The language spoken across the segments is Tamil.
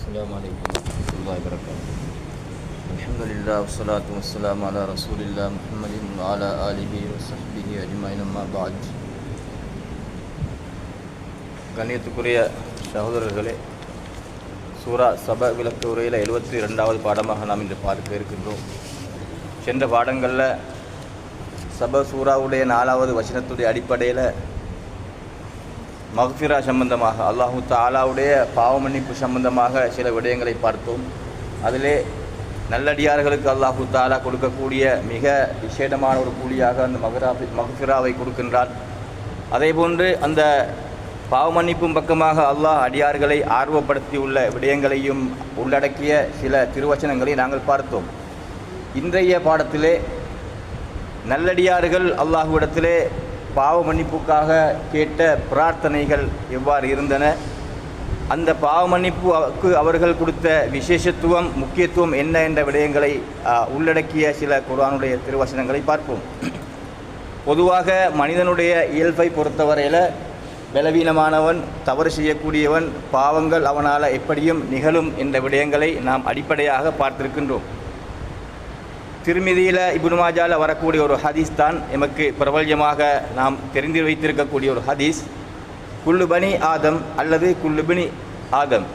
السلام عليكم ورحمة الله وبركاته. الحمد لله والصلاة والسلام على رسول الله محمد وعلى آله وصحبه أجمعين أما بعد. கண்ணியத்துக்குரிய சகோதரர்களே, சூரா சபா விளக்க உரையில் 72வது பாடமாக நாம் இன்று பார்க்க இருக்கின்றோம். சென்ற பாடங்களில் சபா சூராவுடைய 4வது வசனத்துடைய அடிப்படையில் மக்ஃபிரா சம்பந்தமாக அல்லாஹு தஆலாவுடைய பாவ மன்னிப்பு சம்பந்தமாக சில விடயங்களை பார்த்தோம். அதிலே நல்லடியார்களுக்கு அல்லாஹு தஆலா கொடுக்கக்கூடிய மிக விசேடமான ஒரு கூலியாக அந்த மக்ஃபிராவை கொடுக்கின்றான். அதேபோன்று அந்த பாவ மன்னிப்பும் பக்கமாக அல்லாஹ் அடியார்களை ஆர்வப்படுத்தியுள்ள விடயங்களையும் உள்ளடக்கிய சில திருவச்சனங்களை நாங்கள் பார்த்தோம். இன்றைய பாடத்திலே நல்லடியார்கள் அல்லாஹ்விடத்திலே பாவ மன்னிப்புக்காக கேட்ட பிரார்த்தனைகள் எவ்வாறு இருந்தன, அந்த பாவ மன்னிப்புக்கு அவர்கள் கொடுத்த விசேஷத்துவம் முக்கியத்துவம் என்ன என்ற விடயங்களை உள்ளடக்கிய சில குர்ஆனுடைய திருவசனங்களை பார்ப்போம். பொதுவாக மனிதனுடைய இயல்பை பொறுத்தவரையில் பலவீனமானவன், தவறு செய்யக்கூடியவன், பாவங்கள் அவனால் எப்படியும் நிகழும் என்ற விடயங்களை நாம் அடிப்படையாக பார்த்திருக்கின்றோம். திருமிதியில் இப்னு மாஜாவில் வரக்கூடிய ஒரு ஹதீஸ் தான் எமக்கு பிரபல்யமாக நாம் தெரிந்து வைத்திருக்கக்கூடிய ஒரு ஹதீஸ். குல்லு பனி ஆதம் அல்லது குல்லு பனி ஆதம்,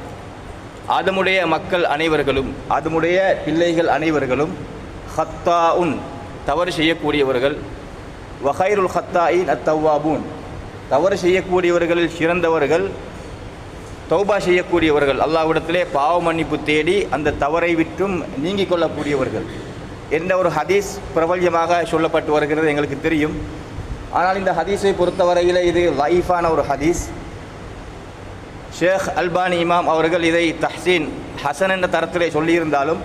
ஆதமுடைய மக்கள் அனைவர்களும், ஆதமுடைய பிள்ளைகள் அனைவர்களும் ஹத்தாஉன் தவறு செய்யக்கூடியவர்கள், வஹைருல் ஹத்தாயின் அத்தவ்வாபூன் தவறு செய்யக்கூடியவர்களில் சிறந்தவர்கள், தௌபா செய்யக்கூடியவர்கள், அல்லாஹ்விடத்திலே பாவ மன்னிப்பு தேடி அந்த தவறை விட்டும் நீங்கிக் கொள்ளக்கூடியவர்கள் என்ற ஒரு ஹதீஸ் பிரபல்யமாக சொல்லப்பட்டு வருகிறது, எங்களுக்கு தெரியும். ஆனால் இந்த ஹதீஸை பொறுத்தவரையில் இது லைஃபான ஒரு ஹதீஸ். ஷேக் அல்பானி இமாம் அவர்கள் இதை தஹ்சீன் ஹசன் என்ற தரத்திலே சொல்லியிருந்தாலும்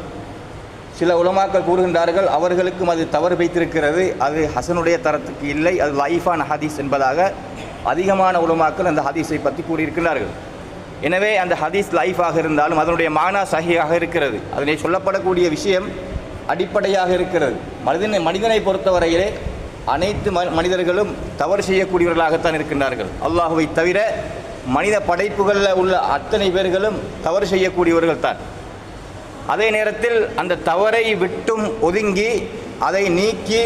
சில உலமாக்கள் கூறுகின்றார்கள் அவர்களுக்கும் அது தவறு வைத்திருக்கிறது, அது ஹசனுடைய தரத்துக்கு இல்லை, அது லைஃபான ஹதீஸ் என்பதாக அதிகமான உலமாக்கள் அந்த ஹதீஸை பற்றி கூறியிருக்கிறார்கள். எனவே அந்த ஹதீஸ் லைஃபாக இருந்தாலும் அதனுடைய மானா சஹீஹாக இருக்கிறது. அதிலே சொல்லப்படக்கூடிய விஷயம் அடிப்படையாக இருக்கிறது. மனிதனை பொறுத்தவரையிலே அனைத்து மனிதர்களும் தவறு செய்யக்கூடியவர்களாகத்தான் இருக்கின்றார்கள். அல்லாஹுவை தவிர மனித படைப்புகளில் உள்ள அத்தனை பேர்களும் தவறு செய்யக்கூடியவர்கள் தான். அதே நேரத்தில் அந்த தவறை விட்டும் ஒதுங்கி அதை நீக்கி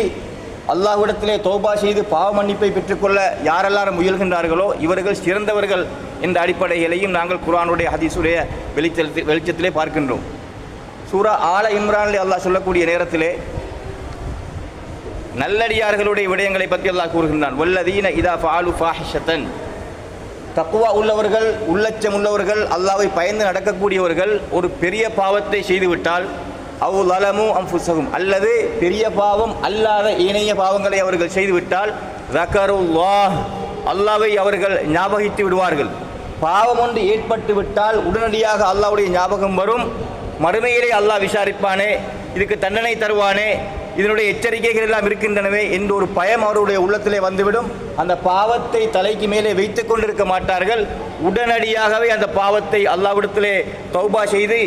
அல்லாஹ்விடத்திலே தௌபா செய்து பாவ மன்னிப்பை பெற்றுக்கொள்ள யாரெல்லாரும் முயல்கின்றார்களோ இவர்கள் சிறந்தவர்கள் என்ற அடிப்படையிலையும் நாங்கள் குர்ஆனுடைய ஹதீஸுடைய வெளிச்சத்திலே பார்க்கின்றோம். சூரா ஆல இம்ரானிலே அல்லாஹ் சொல்லக்கூடிய நேரத்திலே நல்லடியார்களுடைய விடயங்களை பற்றி அல்லாஹ் கூறுகின்றான். வல்லதீன இதா ஃபஅலு ஃபாஹிஷத்தன், தக்வா உள்ளவர்கள், உள்ளச்சம் உள்ளவர்கள், அல்லாஹ்வை பயந்து நடக்கக்கூடியவர்கள் ஒரு பெரிய பாவத்தை செய்துவிட்டால், அவ் லலமு அன்ஃபுஸஹும் அல்லது பெரிய பாவம் அல்லாத ஏனைய பாவங்களை அவர்கள் செய்துவிட்டால், ஸக்கருல்லாஹ் அல்லாஹ்வை அவர்கள் ஞாபகித்து விடுவார்கள். பாவம் ஒன்று ஏற்பட்டு விட்டால் உடனடியாக அல்லாஹ்வுடைய ஞாபகம் வரும். மறுமையிலே அல்லாஹ் விசாரிப்பானே, இதுக்கு தண்டனை தருவானே, இதனுடைய எச்சரிக்கைகள் எல்லாம் இருக்கின்றனவே என்ற ஒரு பயம் அவருடைய உள்ளத்திலே வந்துவிடும். அந்த பாவத்தை தலைக்கு மேலே வைத்து கொண்டிருக்க மாட்டார்கள். உடனடியாகவே அந்த பாவத்தை அல்லாஹ்விடத்திலே தௌபா செய்து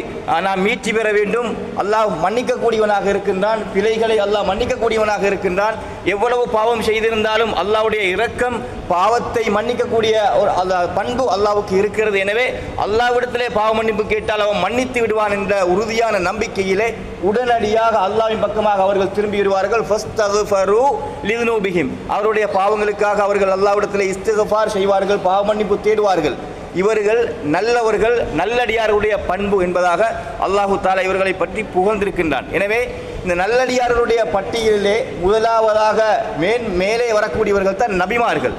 நாம் மீட்சி பெற வேண்டும். அல்லாஹ் மன்னிக்கக்கூடியவனாக இருக்கின்றான், பிழைகளை அல்லாஹ் மன்னிக்கக்கூடியவனாக இருக்கின்றான். எவ்வளவு பாவம் செய்திருந்தாலும் அல்லாஹ்வுடைய இரக்கம் பாவத்தை மன்னிக்கக்கூடிய ஒரு பண்பு அல்லாஹ்வுக்கு இருக்கிறது. எனவே அல்லாஹ்விடத்திலே பாவ மன்னிப்பு கேட்டால் அவன் மன்னித்து விடுவான் என்ற உறுதியான நம்பிக்கையிலே உடனடியாக அல்லாஹ்வின் பக்கமாக அவர்கள் திரும்பி விடுவார்கள். ஃபஸ்தக்ஃபரு லிதுனூபிஹிம் அவருடைய பாவங்களுக்காக அவர்கள் அல்லாஹ்விடத்திலே இஸ்திக்ஃபார் செய்வார்கள், பாவ மன்னிப்பு தேடுவார்கள். இவர்கள் நல்லவர்கள், நல்லடியாருடைய பண்பு என்பதாக அல்லாஹு தஆலா இவர்களை பற்றி புகழ்ந்திருக்கின்றான். எனவே இந்த நல்லடியார்களுடைய பட்டியலிலே முதலாவதாக மேலே வரக்கூடியவர்கள் தான் நபிமார்கள்.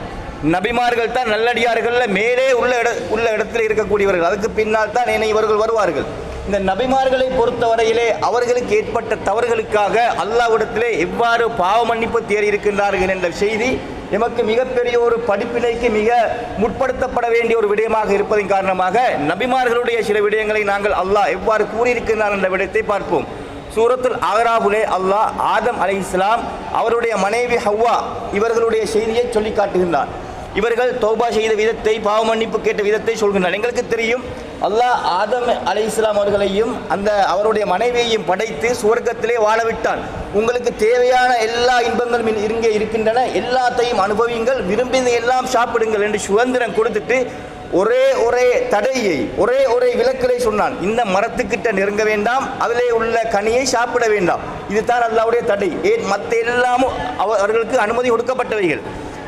நபிமார்கள் தான் நல்லடியார்களில் மேலே உள்ள இடத்தில் இருக்கக்கூடியவர்கள். அதுக்கு பின்னால் தான் இவர்கள் வருவார்கள். இந்த நபிமார்களை பொறுத்தவரையிலே அவர்களுக்கு ஏற்பட்ட தவறுகளுக்காக அல்லாஹ்விடத்திலே எவ்வாறு பாவ மன்னிப்பு தேடி இருக்கின்றார்கள் என்ற செய்தி எமக்கு மிகப்பெரிய ஒரு படிப்பினைக்கு மிக முற்படுத்தப்பட வேண்டிய ஒரு விடயமாக இருப்பதன் காரணமாக நபிமார்களுடைய சில விடயங்களை நாங்கள் அல்லாஹ் எவ்வாறு கூறியிருக்கின்றார் என்ற விடயத்தை பார்ப்போம். சூரத்துல் அஹ்ராஃபிலே அல்லாஹ் ஆதம் அலைஹிஸ்ஸலாம் அவருடைய மனைவி ஹவ்வா இவர்களுடைய செய்தியை சொல்லி காட்டுகின்றார். இவர்கள் தௌபா செய்த விதத்தை, பாவ மன்னிப்பு கேட்ட விதத்தை சொல்கின்றார். எங்களுக்கு தெரியும் அல்லாஹ் ஆதம் அலைஹிஸ்ஸலாம் அவர்களையும் அந்த அவருடைய மனைவியையும் படைத்து சுவர்க்கத்திலே வாழவிட்டான். உங்களுக்கு தேவையான எல்லா இன்பங்களும் இங்கே இருக்கின்றன, எல்லாத்தையும் அனுபவியுங்கள், விரும்பியதை எல்லாம் சாப்பிடுங்கள் என்று சுதந்திரம் கொடுத்துட்டு ஒரே தடையை ஒரே விலக்கலை சொன்னான். இந்த மரத்துக்கிட்ட நெருங்க வேண்டாம், அதிலே உள்ள கனியை சாப்பிட வேண்டாம். இதுதான் அல்லாஹ்வுடைய தடை. மற்ற எல்லாமும் அவர்களுக்கு அனுமதி கொடுக்கப்பட்டவைகள்.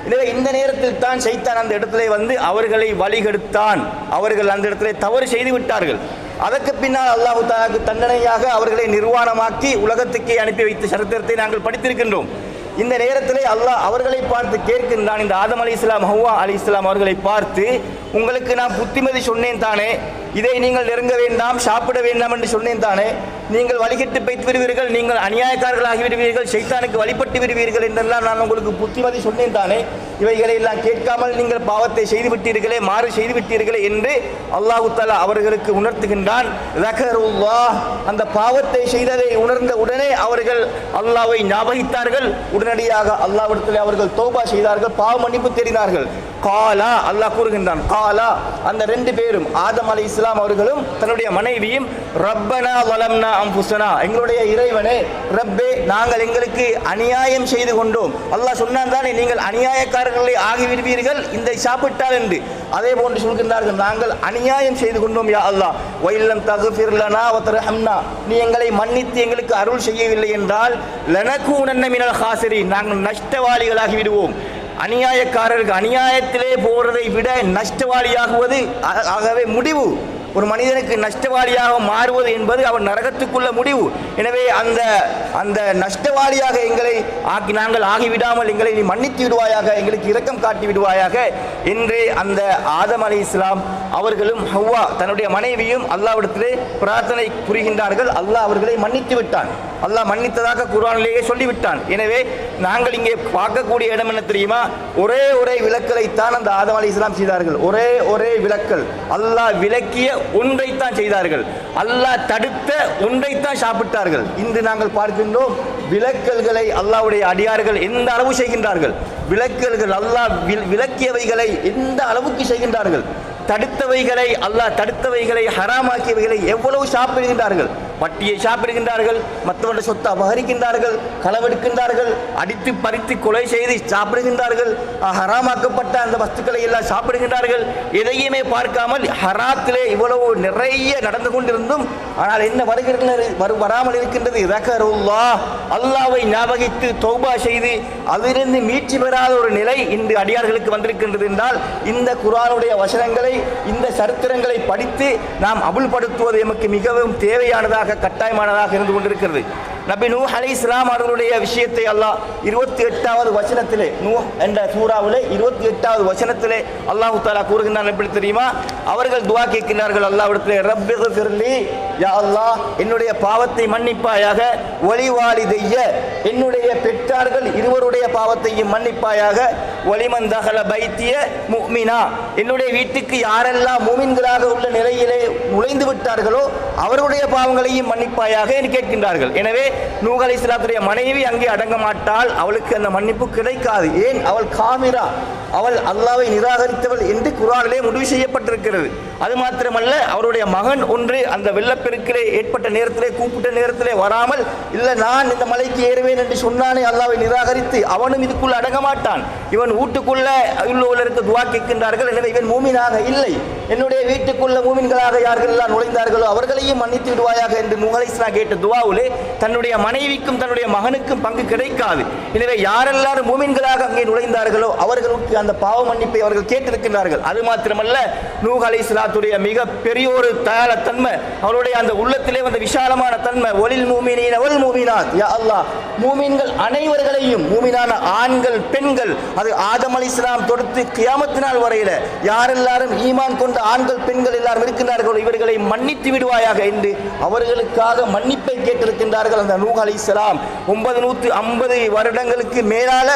எனவே இந்த நேரத்தில் தான் ஷைத்தான் அந்த இடத்திலே வந்து அவர்களை வழிகெடுத்தான். அவர்கள் அந்த இடத்திலே தவறு செய்து விட்டார்கள். அதற்கு பின்னால் அல்லாஹ் தஆலாவுக்கு தண்டனையாக அவர்களை நிர்வாணமாக்கி உலகத்துக்கே அனுப்பி வைத்த சரித்திரத்தை நாங்கள் படித்திருக்கின்றோம். இந்த நேரத்திலே அல்லாஹ் அவர்களை பார்த்து கேட்கின்றான். இந்த ஆதம் அலைஹிஸ்ஸலாம், ஹவ்வா அலைஹிஸ்ஸலாம் அவர்களை பார்த்து, உங்களுக்கு நான் புத்திமதி சொன்னேன் தானே, இதை நீங்கள் நெருங்க வேண்டாம், சாப்பிட வேண்டாம் என்று சொன்னேன் தானே, நீங்கள் வழிகட்டு போய்த்து விடுவீர்கள், நீங்கள் அநியாயக்காரர்களாகி விடுவீர்கள், ஷைத்தானுக்கு வழிபட்டு விடுவீர்கள் என்றெல்லாம் நான் உங்களுக்கு புத்திமதி சொன்னேன் தானே, இவைகளை எல்லாம் கேட்காமல் நீங்கள் பாவத்தை செய்து விட்டீர்களே, மாறு செய்து விட்டீர்களே என்று அல்லாஹ் தஆலா அவர்களுக்கு உணர்த்துகின்றான். ஸகருல்லாஹ், அந்த பாவத்தை செய்ததை உணர்ந்த உடனே அவர்கள் அல்லாஹ்வை ஞாபகித்தார்கள். உடனடியாக அல்லாஹ்விடத்தில் அவர்கள் தௌபா செய்தார்கள், பாவ மன்னிப்பு தேடினார்கள். காலா, அல்லாஹ் கூறுகின்றான், காலா, அந்த ரெண்டு பேரும் ஆதம் அலைஹிஸ்ஸலாம் அவர்களும் தன்னுடைய மனைவியும், ரப்பனா வலம்னா அன்ஃபுஸனா, எங்களுடைய இறைவனே, ரப்பே, நாங்கள் எங்களுக்கு அநியாயம் செய்து கொண்டோம். அல்லாஹ் சொன்னான் தானே, நீங்கள் அநியாயக்காரர்களை ஆகிவிடுவீர்கள் இந்த சாப்பிட்டால் என்று. அதே போன்று சொல்கின்றார்கள், நாங்கள் அநியாயம் செய்து கொண்டோம் யா அல்லாஹ், வயில்லம் தக்ஃபிர் லனா வ தர்ஹம்னா, நீ எங்களை மன்னித்து எங்களுக்கு அருள் செய்யவில்லை என்றால் லனகூனன்ன மினல் ஹாசிரீன், நாங்கள் நஷ்டவாளிகளாகி விடுவோம். அநியாயக்காரருக்கு அநியாயத்திலே போறதை விட நஷ்டவாளியாகுவது ஆகவே முடிவு. ஒரு மனிதனுக்கு நஷ்டவாளியாக மாறுவது என்பது அவன் நரகத்துக்குள்ள முடிவு. எனவே அந்த நஷ்டவாளியாக எங்களை நாங்கள் ஆகிவிடாமல் எங்களை நீ மன்னித்து விடுவாயாக, எங்களுக்கு இரக்கம் காட்டி விடுவாயாக என்று அந்த ஆதம் அலைஹிஸ்ஸலாம் அவர்களும் ஹவ்வா தன்னுடைய மனைவியும் அல்லாஹ்விடத்திலே பிரார்த்தனை புரிகின்றார்கள். அல்லாஹ் அவர்களை மன்னித்து விட்டான். அல்லாஹ் மன்னித்ததாக குர்ஆனிலேயே சொல்லிவிட்டான். எனவே நாங்கள் இங்கே பார்க்கக்கூடிய இடம் என்ன தெரியுமா? ஒரே விலக்கலைத்தான் அந்த ஆதம் அலைஹிஸ்ஸலாம் செய்தார்கள். ஒரே விலக்கல், அல்லாஹ் விலக்கிய ஒன்றைத்தான் செய்தார்கள், அல்லாஹ் தடுத்த ஒன்றைத்தான் சாப்பிட்டார்கள். இன்று நாங்கள் பார்க்கின்றோம் விலக்கல்களை அல்லாஹ்வுடைய அடியார்கள் எந்த அளவு செய்கின்றார்கள். விலக்கல்கள் அல்லாஹ் விலக்கியவைகளை எந்த அளவுக்கு செய்கின்றார்கள். தடுத்தவைகளை அல்லாஹ் தடுத்தவைகளை ஹராமாக்கியவைகளை எவ்வளவு சாப்பிடுகின்றார்கள். பட்டியை சாப்பிடுகின்றார்கள், மற்றவருடைய சொத்தை அபகரிக்கின்றார்கள், களவெடுக்கின்றார்கள், அடித்து பறித்து கொலை செய்து சாப்பிடுகின்றார்கள், ஹராமாக்கப்பட்ட அந்த வஸ்துக்களை எல்லாம் சாப்பிடுகின்றார்கள். எதையுமே பார்க்காமல் ஹராத்திலே இவ்வளவு நிறைய நடந்து கொண்டிருந்தும் ஆனால் என்ன வராமல் இருக்கின்றது? ஸகருல்லாஹ், அல்லாஹ்வை ஞாபகித்து தௌபா செய்து அதிலிருந்து மீட்சி பெறாத ஒரு நிலை இன்று அடியார்களுக்கு வந்திருக்கின்றது என்றால், இந்த குர்ஆனுடைய வசனங்களை, இந்த சரித்திரங்களை படித்து நாம் அமுல்படுத்துவது எமக்கு மிகவும் தேவையானதாக, கட்டாயமானதாக இருந்து கொண்டிருக்கிறது. நபி நூஹ் அலைஹிஸ்ஸலாம் அவர்களுடைய விஷயத்தை அல்லாஹ் 28வது வசனத்திலே, நூஹ் என்ற சூராவிலே 28வது வசனத்திலே அல்லாஹ் தஆலா கூறுகின்றான். எப்படி தெரியுமா? அவர்கள் துஆ கேட்கிறார்கள் அல்லாஹ்விடத்திலே, ரப்பிக்ஃபிர்லி, யா அல்லாஹ் என்னுடைய பாவத்தை மன்னிப்பாயாக, வலிவாலிதைய என்னுடைய பெற்றார்கள் இருவருடைய பாவத்தையும் மன்னிப்பாயாக, வலிமன் தஹல பைத்திய முஃமினா என்னுடைய வீட்டுக்கு யாரெல்லாம் மூமின்களாக உள்ள நிலையிலே நுழைந்து விட்டார்களோ அவருடைய பாவங்களையும் மன்னிப்பாயாக என்று கேட்கின்றார்கள். எனவே நூஹ் அலைஹிஸ்ஸலாத்துடைய மனைவி அங்கே அடங்க மாட்டாள், அவளுக்கு அந்த மன்னிப்பு கிடைக்காது. ஏன்? அவள் காமிரா, அவள் அல்லாஹ்வை நிராகரித்தவள் என்று குர்ஆனிலே முடிவு செய்யப்பட்டிருக்கிறது. அது மாத்திரமல்ல, அவருடைய மகன் ஒன்று அந்த வெள்ளப்பெருக்கிலே ஏற்பட்ட நேரத்திலே, கூப்பிட்ட நேரத்திலே வராமல், இல்லை நான் இந்த மலைக்கு ஏறுவேன் என்று சொன்னானே, அல்லாஹ்வை நிராகரித்து அவனும் இதுக்குள்ள அடங்க மாட்டான். இவன் வீட்டுக்குள்ள உள்ளவர்களுக்கு துஆ கேட்கின்றார்கள். எனவே இவன் மூமினாக இல்லை, என்னுடைய வீட்டுக்குள்ள மூமின்களாக யார்கள் எல்லாம் நுழைந்தார்களோ அவர்களையும் மன்னித்து விடுவாயாக என்று நூஹ் அலைஹிஸ்ஸலாம் கேட்ட துஆவிலே தன்னுடைய மனைவிக்கும் தன்னுடைய மகனுக்கும் பங்கு கிடைக்காது. எனவே யாரெல்லாம் மூமின்களாக அங்கே நுழைந்தார்களோ அவர்களுக்கு அந்த பாவ மன்னிப்பை அவர்கள் கேட்டிருக்கின்றார்கள். அது மாத்திரமல்ல, நூஹ் அலைஹிஸ்ஸலாத்துடைய மிக பெரிய ஒரு தயால தன்மை, அவருடைய அந்த உள்ளத்திலே வந்த விசாலமான தன்மை, ஒலில் மூமினீன வல் மூமினாத், யா அல்லாஹ் மூமின்கள் அனைவர்களையும், மூமினான ஆண்கள் பெண்கள், அது ஆதம் அலைஹிஸ்ஸலாம் தொடுத்து கியாமத் நாள் வரையில யாரெல்லாரும் ஈமான் கொண்ட ஆண்கள் பெண்கள் எல்லாரும் இருக்கின்றார்களோ இவர்களை மன்னித்து விடுவாயாக என்று அவர்களுக்காக மன்னிப்பை கேட்டிருக்கின்றார்கள். அந்த நூஹ் அலைஹிஸ்ஸலாம் 950 வருடங்களுக்கு மேலால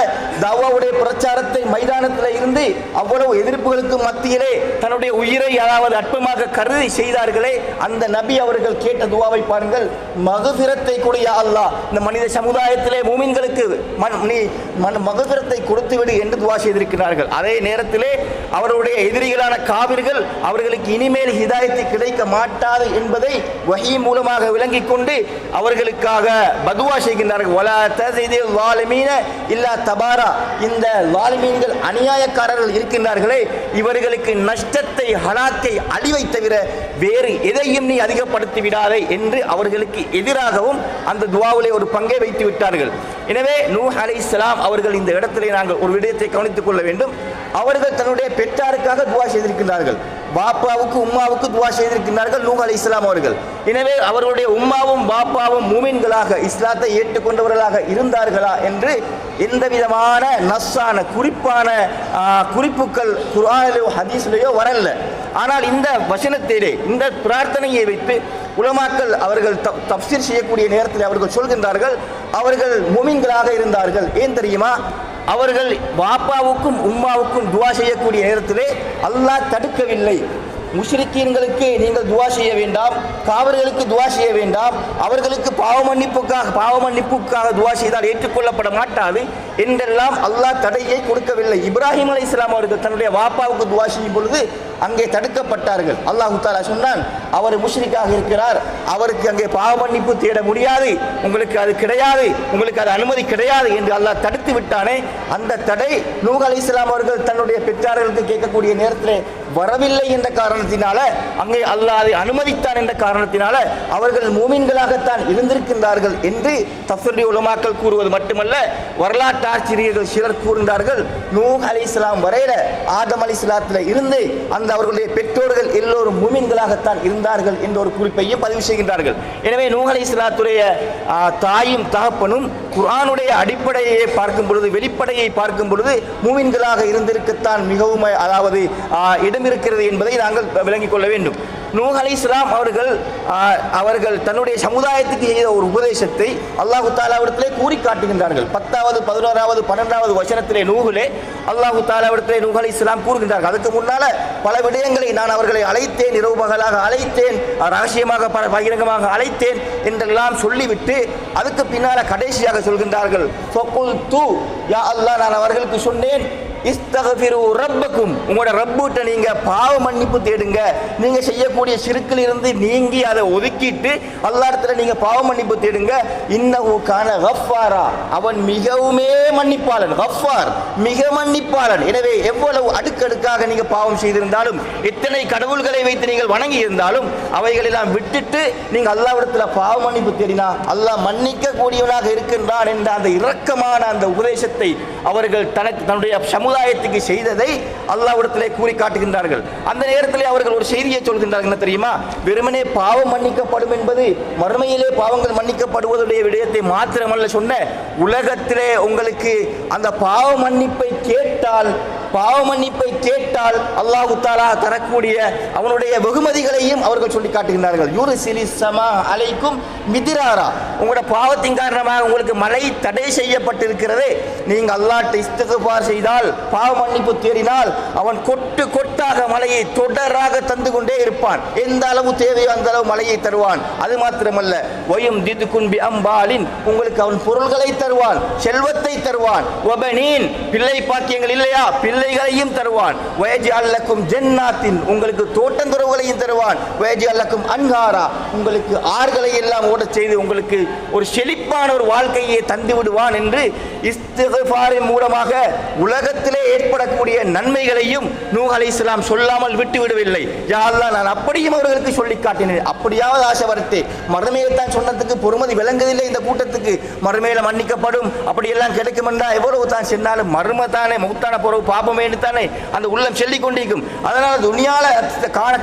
தஅவாவுடைய பிரச்சாரத்தை மைதானத்தில் இருந்து அவ்வளவு எதிர்ப்புகளுக்கு மத்தியிலே தன்னுடைய உயிரை அதாவது அற்பமாக கருதி செய்தார்களே, அந்த நபி அவர்கள் கேட்ட துஆவை பாருங்கள். மக்ஃபிரத்தை கொடு யா அல்லாஹ், இந்த மனித சமுதாயத்திலே மூமின்களுக்கு நீ மக்ஃபிரத்தை கொடுத்து விடு என்று துவா செய்திருக்கிறார்கள். அதே நேரத்திலே அவருடைய எதிரிகளான காபிர்கள் அவர்களுக்கு இனிமேல் ஹிதாயத்து கிடைக்க மாட்டாது என்பதை வஹீ மூலமாக விளங்கிக் கொண்டு அவர்களுக்காக பதுவா செய்கின்றார்கள். வலா தஸிதில் ஸாலிமீன இல்லா தபாரா. இந்த ஸாலிமீன்கள் அநியாயக்காரர்கள் இருக்கின்றார்களே, இவர்களுக்கு நஷ்டத்தை, ஹலாக்கை, அழிவை தவிர வேறு எதையும் நீ அதிகப்படுத்தி விடாதே என்று அவர்களுக்கு எதிராகவும் அந்த துவாவிலே ஒரு பங்கை வைத்து விட்டார்கள். எனவே நூஹ் அலைஹிஸ்ஸலாம் அவர்கள் இந்த இடத்திலே நாங்கள் ஒரு விடயத்தை கவனித்துக் கொள்ள வேண்டும். அவர்கள் தன்னுடைய பெற்றாருக்காக துவா செய்திருக்கின்றார்கள். பாப்பாவுக்கு உம்மாவுக்கு துவா செய்திருக்கின்றார்கள் நூஹ் அலைஹிஸ்ஸலாம் அவர்கள். எனவே அவர்களுடைய உம்மாவும் பாப்பாவும் மூமின்களாக இஸ்லாத்தை ஏற்றுக்கொண்டவர்களாக இருந்தார்களா என்று எந்த விதமான நஸ்ஸான குறிப்புகள் குர்ஆனிலோ ஹதீஸ்லையோ வரல. ஆனால் இந்த வசனத்திலே இந்த பிரார்த்தனையை வைத்து உலமாக்கள் அவர்கள் தஃப்சீர் செய்யக்கூடிய நேரத்தில் அவர்கள் சொல்கின்றார்கள், அவர்கள் மூமின்களாக இருந்தார்கள். ஏன் தெரியுமா? அவர்கள் பாப்பாவுக்கும் உம்மாவுக்கும் துவா செய்யக்கூடிய நேரத்திலே அல்லாஹ் தடுக்கவில்லை. முஷ்ரிக்கீன்களுக்கு நீங்கள் துவா செய்ய வேண்டாம், காவர்களுக்கு துவா செய்ய வேண்டாம், அவர்களுக்கு பாவ மன்னிப்புக்காக துவா செய்தால் ஏற்றுக்கொள்ளப்பட மாட்டாது என்றெல்லாம் அல்லாஹ் தடையை கொடுக்கவில்லை. இப்ராஹிம் அலைஹிஸ்ஸலாம் அவர்கள் தன்னுடைய வாப்பாவுக்கு துவா செய்யும் பொழுது அங்கே தடுக்கப்பட்டார்கள். அல்லாஹ் தஆலா சொன்னான், அவர் முஷ்ரிக்காக இருக்கிறார், அவருக்கு அங்கே பாவ மன்னிப்பு தேட முடியாது, உங்களுக்கு அது கிடையாது, உங்களுக்கு அது அனுமதி கிடையாது என்று அல்லாஹ் தடுத்து விட்டானே. அந்த தடை நூஹ் அலைஹிஸ்ஸலாம் அவர்கள் தன்னுடைய பெற்றார்களுக்கு கேட்கக்கூடிய நேரத்தில் வரவில்லை என்ற காரணத்தினால, அங்கே அல்லாஹ் அதை அனுமதித்தான் என்ற காரணத்தினால அவர்கள் மூமின்களாகத்தான் இருந்திருக்கின்றார்கள் என்று தஃப்ஸீர் உலமாக்கள் கூறுவது மட்டுமல்ல, வரலாற்று ஆசிரியர்கள் சிலர் கூறுகின்றார்கள், நூஹ் அலைஹிஸ்ஸலாம் வரையில ஆதம் அலைஹிஸ்ஸலாத்தில் இருந்து அந்த அவர்களுடைய பெற்றோர்கள் எல்லோரும் மூமின்களாகத்தான் இருந்தார்கள் என்ற ஒரு குறிப்பையும் பதிவு செய்கின்றார்கள். எனவே நூஹ் அலைஹிஸ்ஸலாத்துடைய தாயும் தகப்பனும் குர்ஆனுடைய அடிப்படையை பார்க்கும் பொழுது, வெளிப்படையை பார்க்கும் பொழுது மூமின்களாக இருந்திருக்கத்தான் மிகவும் இடம் இருக்கிறது என்பதை நாங்கள் விளங்கிக் கொள்ள வேண்டும். நூஹ் அலைஹிஸ்ஸலாம் அவர்கள் தன்னுடைய சமுதாயத்துக்கு செய்த ஒரு உபதேசத்தை அல்லாஹ் தஆலாவிடத்திலே கூறி காட்டுகின்றார்கள். 10வது 11வது 12வது வசனத்திலே நூஹிலே அல்லாஹ் தஆலாவிடத்திலே நூஹ் அலைஹிஸ்ஸலாம் கூறுகின்றார்கள், அதுக்கு முன்னால பல விடயங்களை நான் அவர்களை அழைத்தேன், இரவு பகலாக அழைத்தேன், ரகசியமாக பகிரங்கமாக அழைத்தேன் என்றெல்லாம் சொல்லிவிட்டு அதுக்கு பின்னால கடைசியாக சொல்கின்றார்கள், ஃபகுல்து யா அல்லாஹ், நான் அவர்களுக்கு சொன்னேன், இஸ்தக்ஃபிரு ரப்பக்கும், உங்களோட ரப்புட்ட நீங்க பாவ மன்னிப்பு தேடுங்க, நீங்க செய்யக்கூடிய ஷிர்க்கில் இருந்து நீங்கி அதை ஒதுக்கிட்டு அல்லாஹ்விடத்துல நீங்க பாவ மன்னிப்பு தேடுங்க. இன்னஹு கான கஃபாரா, அவன் மிகவுமே மன்னிப்பாளன். கஃபார், மிக மன்னிப்பாளன். எனவே எவ்வளவு அடுக்கடுக்காக நீங்க பாவம் செய்திருந்தாலும், எத்தனை கடவுள்களை வைத்து நீங்கள் வணங்கி இருந்தாலும் அவைகளெல்லாம் விட்டுட்டு நீங்க அல்லாஹ்விடத்துல பாவ மன்னிப்பு தேடினா அல்லாஹ் மன்னிக்க கூடியவனாக இருக்கின்றான் என்ற அந்த இரக்கமான அந்த உபதேசத்தை அவர்கள் தன்னுடைய சமுதாயத்துக்கு செய்ததை அல்லாஹ்விடத்திலே கூறி காட்டுகின்றார்கள். அந்த நேரத்திலே அவர்கள் ஒரு செய்தியை சொல்கின்றார்கள், என்ன தெரியுமா? வெறுமனே பாவம் மன்னிக்கப்படும் என்பது மறுமையிலே பாவங்கள் மன்னிக்கப்படுவதுடைய விடயத்தை மாத்திரமல்ல சொன்ன, உலகத்திலே உங்களுக்கு அந்த பாவ மன்னிப்பை கேட்டால் அல்லாஹ் தஆலா தரக்கூடிய அவனுடைய வெகுமதிகளையும் அவர்கள் சொல்லி காட்டுகின்றார்கள். யுர்சிலிஸ் ஸமா அலைக்கும் மித்ராரா, உங்களுடைய பாவத்தின் காரணமாக உங்களுக்கு மழை தடை செய்யப்பட்டிருக்கிறது, நீங்க அல்லாஹ்ட்ட இஸ்திக்ஃபார் செய்தால், பாவ மன்னிப்பு தேடினால் அவன் கொட்டு கொட்டாக மழையை தொடராக தந்து கொண்டே இருப்பான். எந்த அளவு தேவையோ அந்த அளவு மழையை தருவான். அது மாத்திரமல்ல, வயும் திதுகுன் பி அம்பாலின், உங்களுக்கு அவன் பொருள்களை தருவான், செல்வத்தை தருவான். வபனீன், பிள்ளை பாக்கியங்கள் இல்லையா, பிள்ளைகளையும் தருவான். வயஜ்அல் லக்கும் ஜன்னாத்தின், உங்களுக்கு தோட்டந்துறவுகளையும் தருவான். வயஜ்அல் லக்கும் அன்ஹாரா, உங்களுக்கு ஆறுகளை எல்லாம் ஓடச் செய்து உங்களுக்கு ஒரு செழிப்பான ஒரு வாழ்க்கையை தந்து விடுவான் என்று இஸ்திக்ஃபாரின் மூலமாக உலகத்திலே ஏற்படக்கூடிய நன்மைகளையும் நூஹ் அலைஹிஸ்ஸலாம் சொல்லாமல் விட்டு விடவில்லை. யா அல்லாஹ், நான் அப்படியும் அவர்களுக்கு சொல்லி காட்டினேன். அப்படியாவது ஆசை வரத்தே, மறுமையில் தான் சொன்னதுக்கு பொறுமதி விளங்குதில்லை இந்த கூட்டத்துக்கு. மறுமையில மன்னிக்கப்படும், அப்படியெல்லாம் கிடைக்கும் என்றா எவ்வளவு தான் சென்றாலும் மர்ம தானே, முக்தான பொறவு பாப்பமே தானே அந்த உள்ளம் சொல்லிக் கொண்டிருக்கும். அதனால துனியால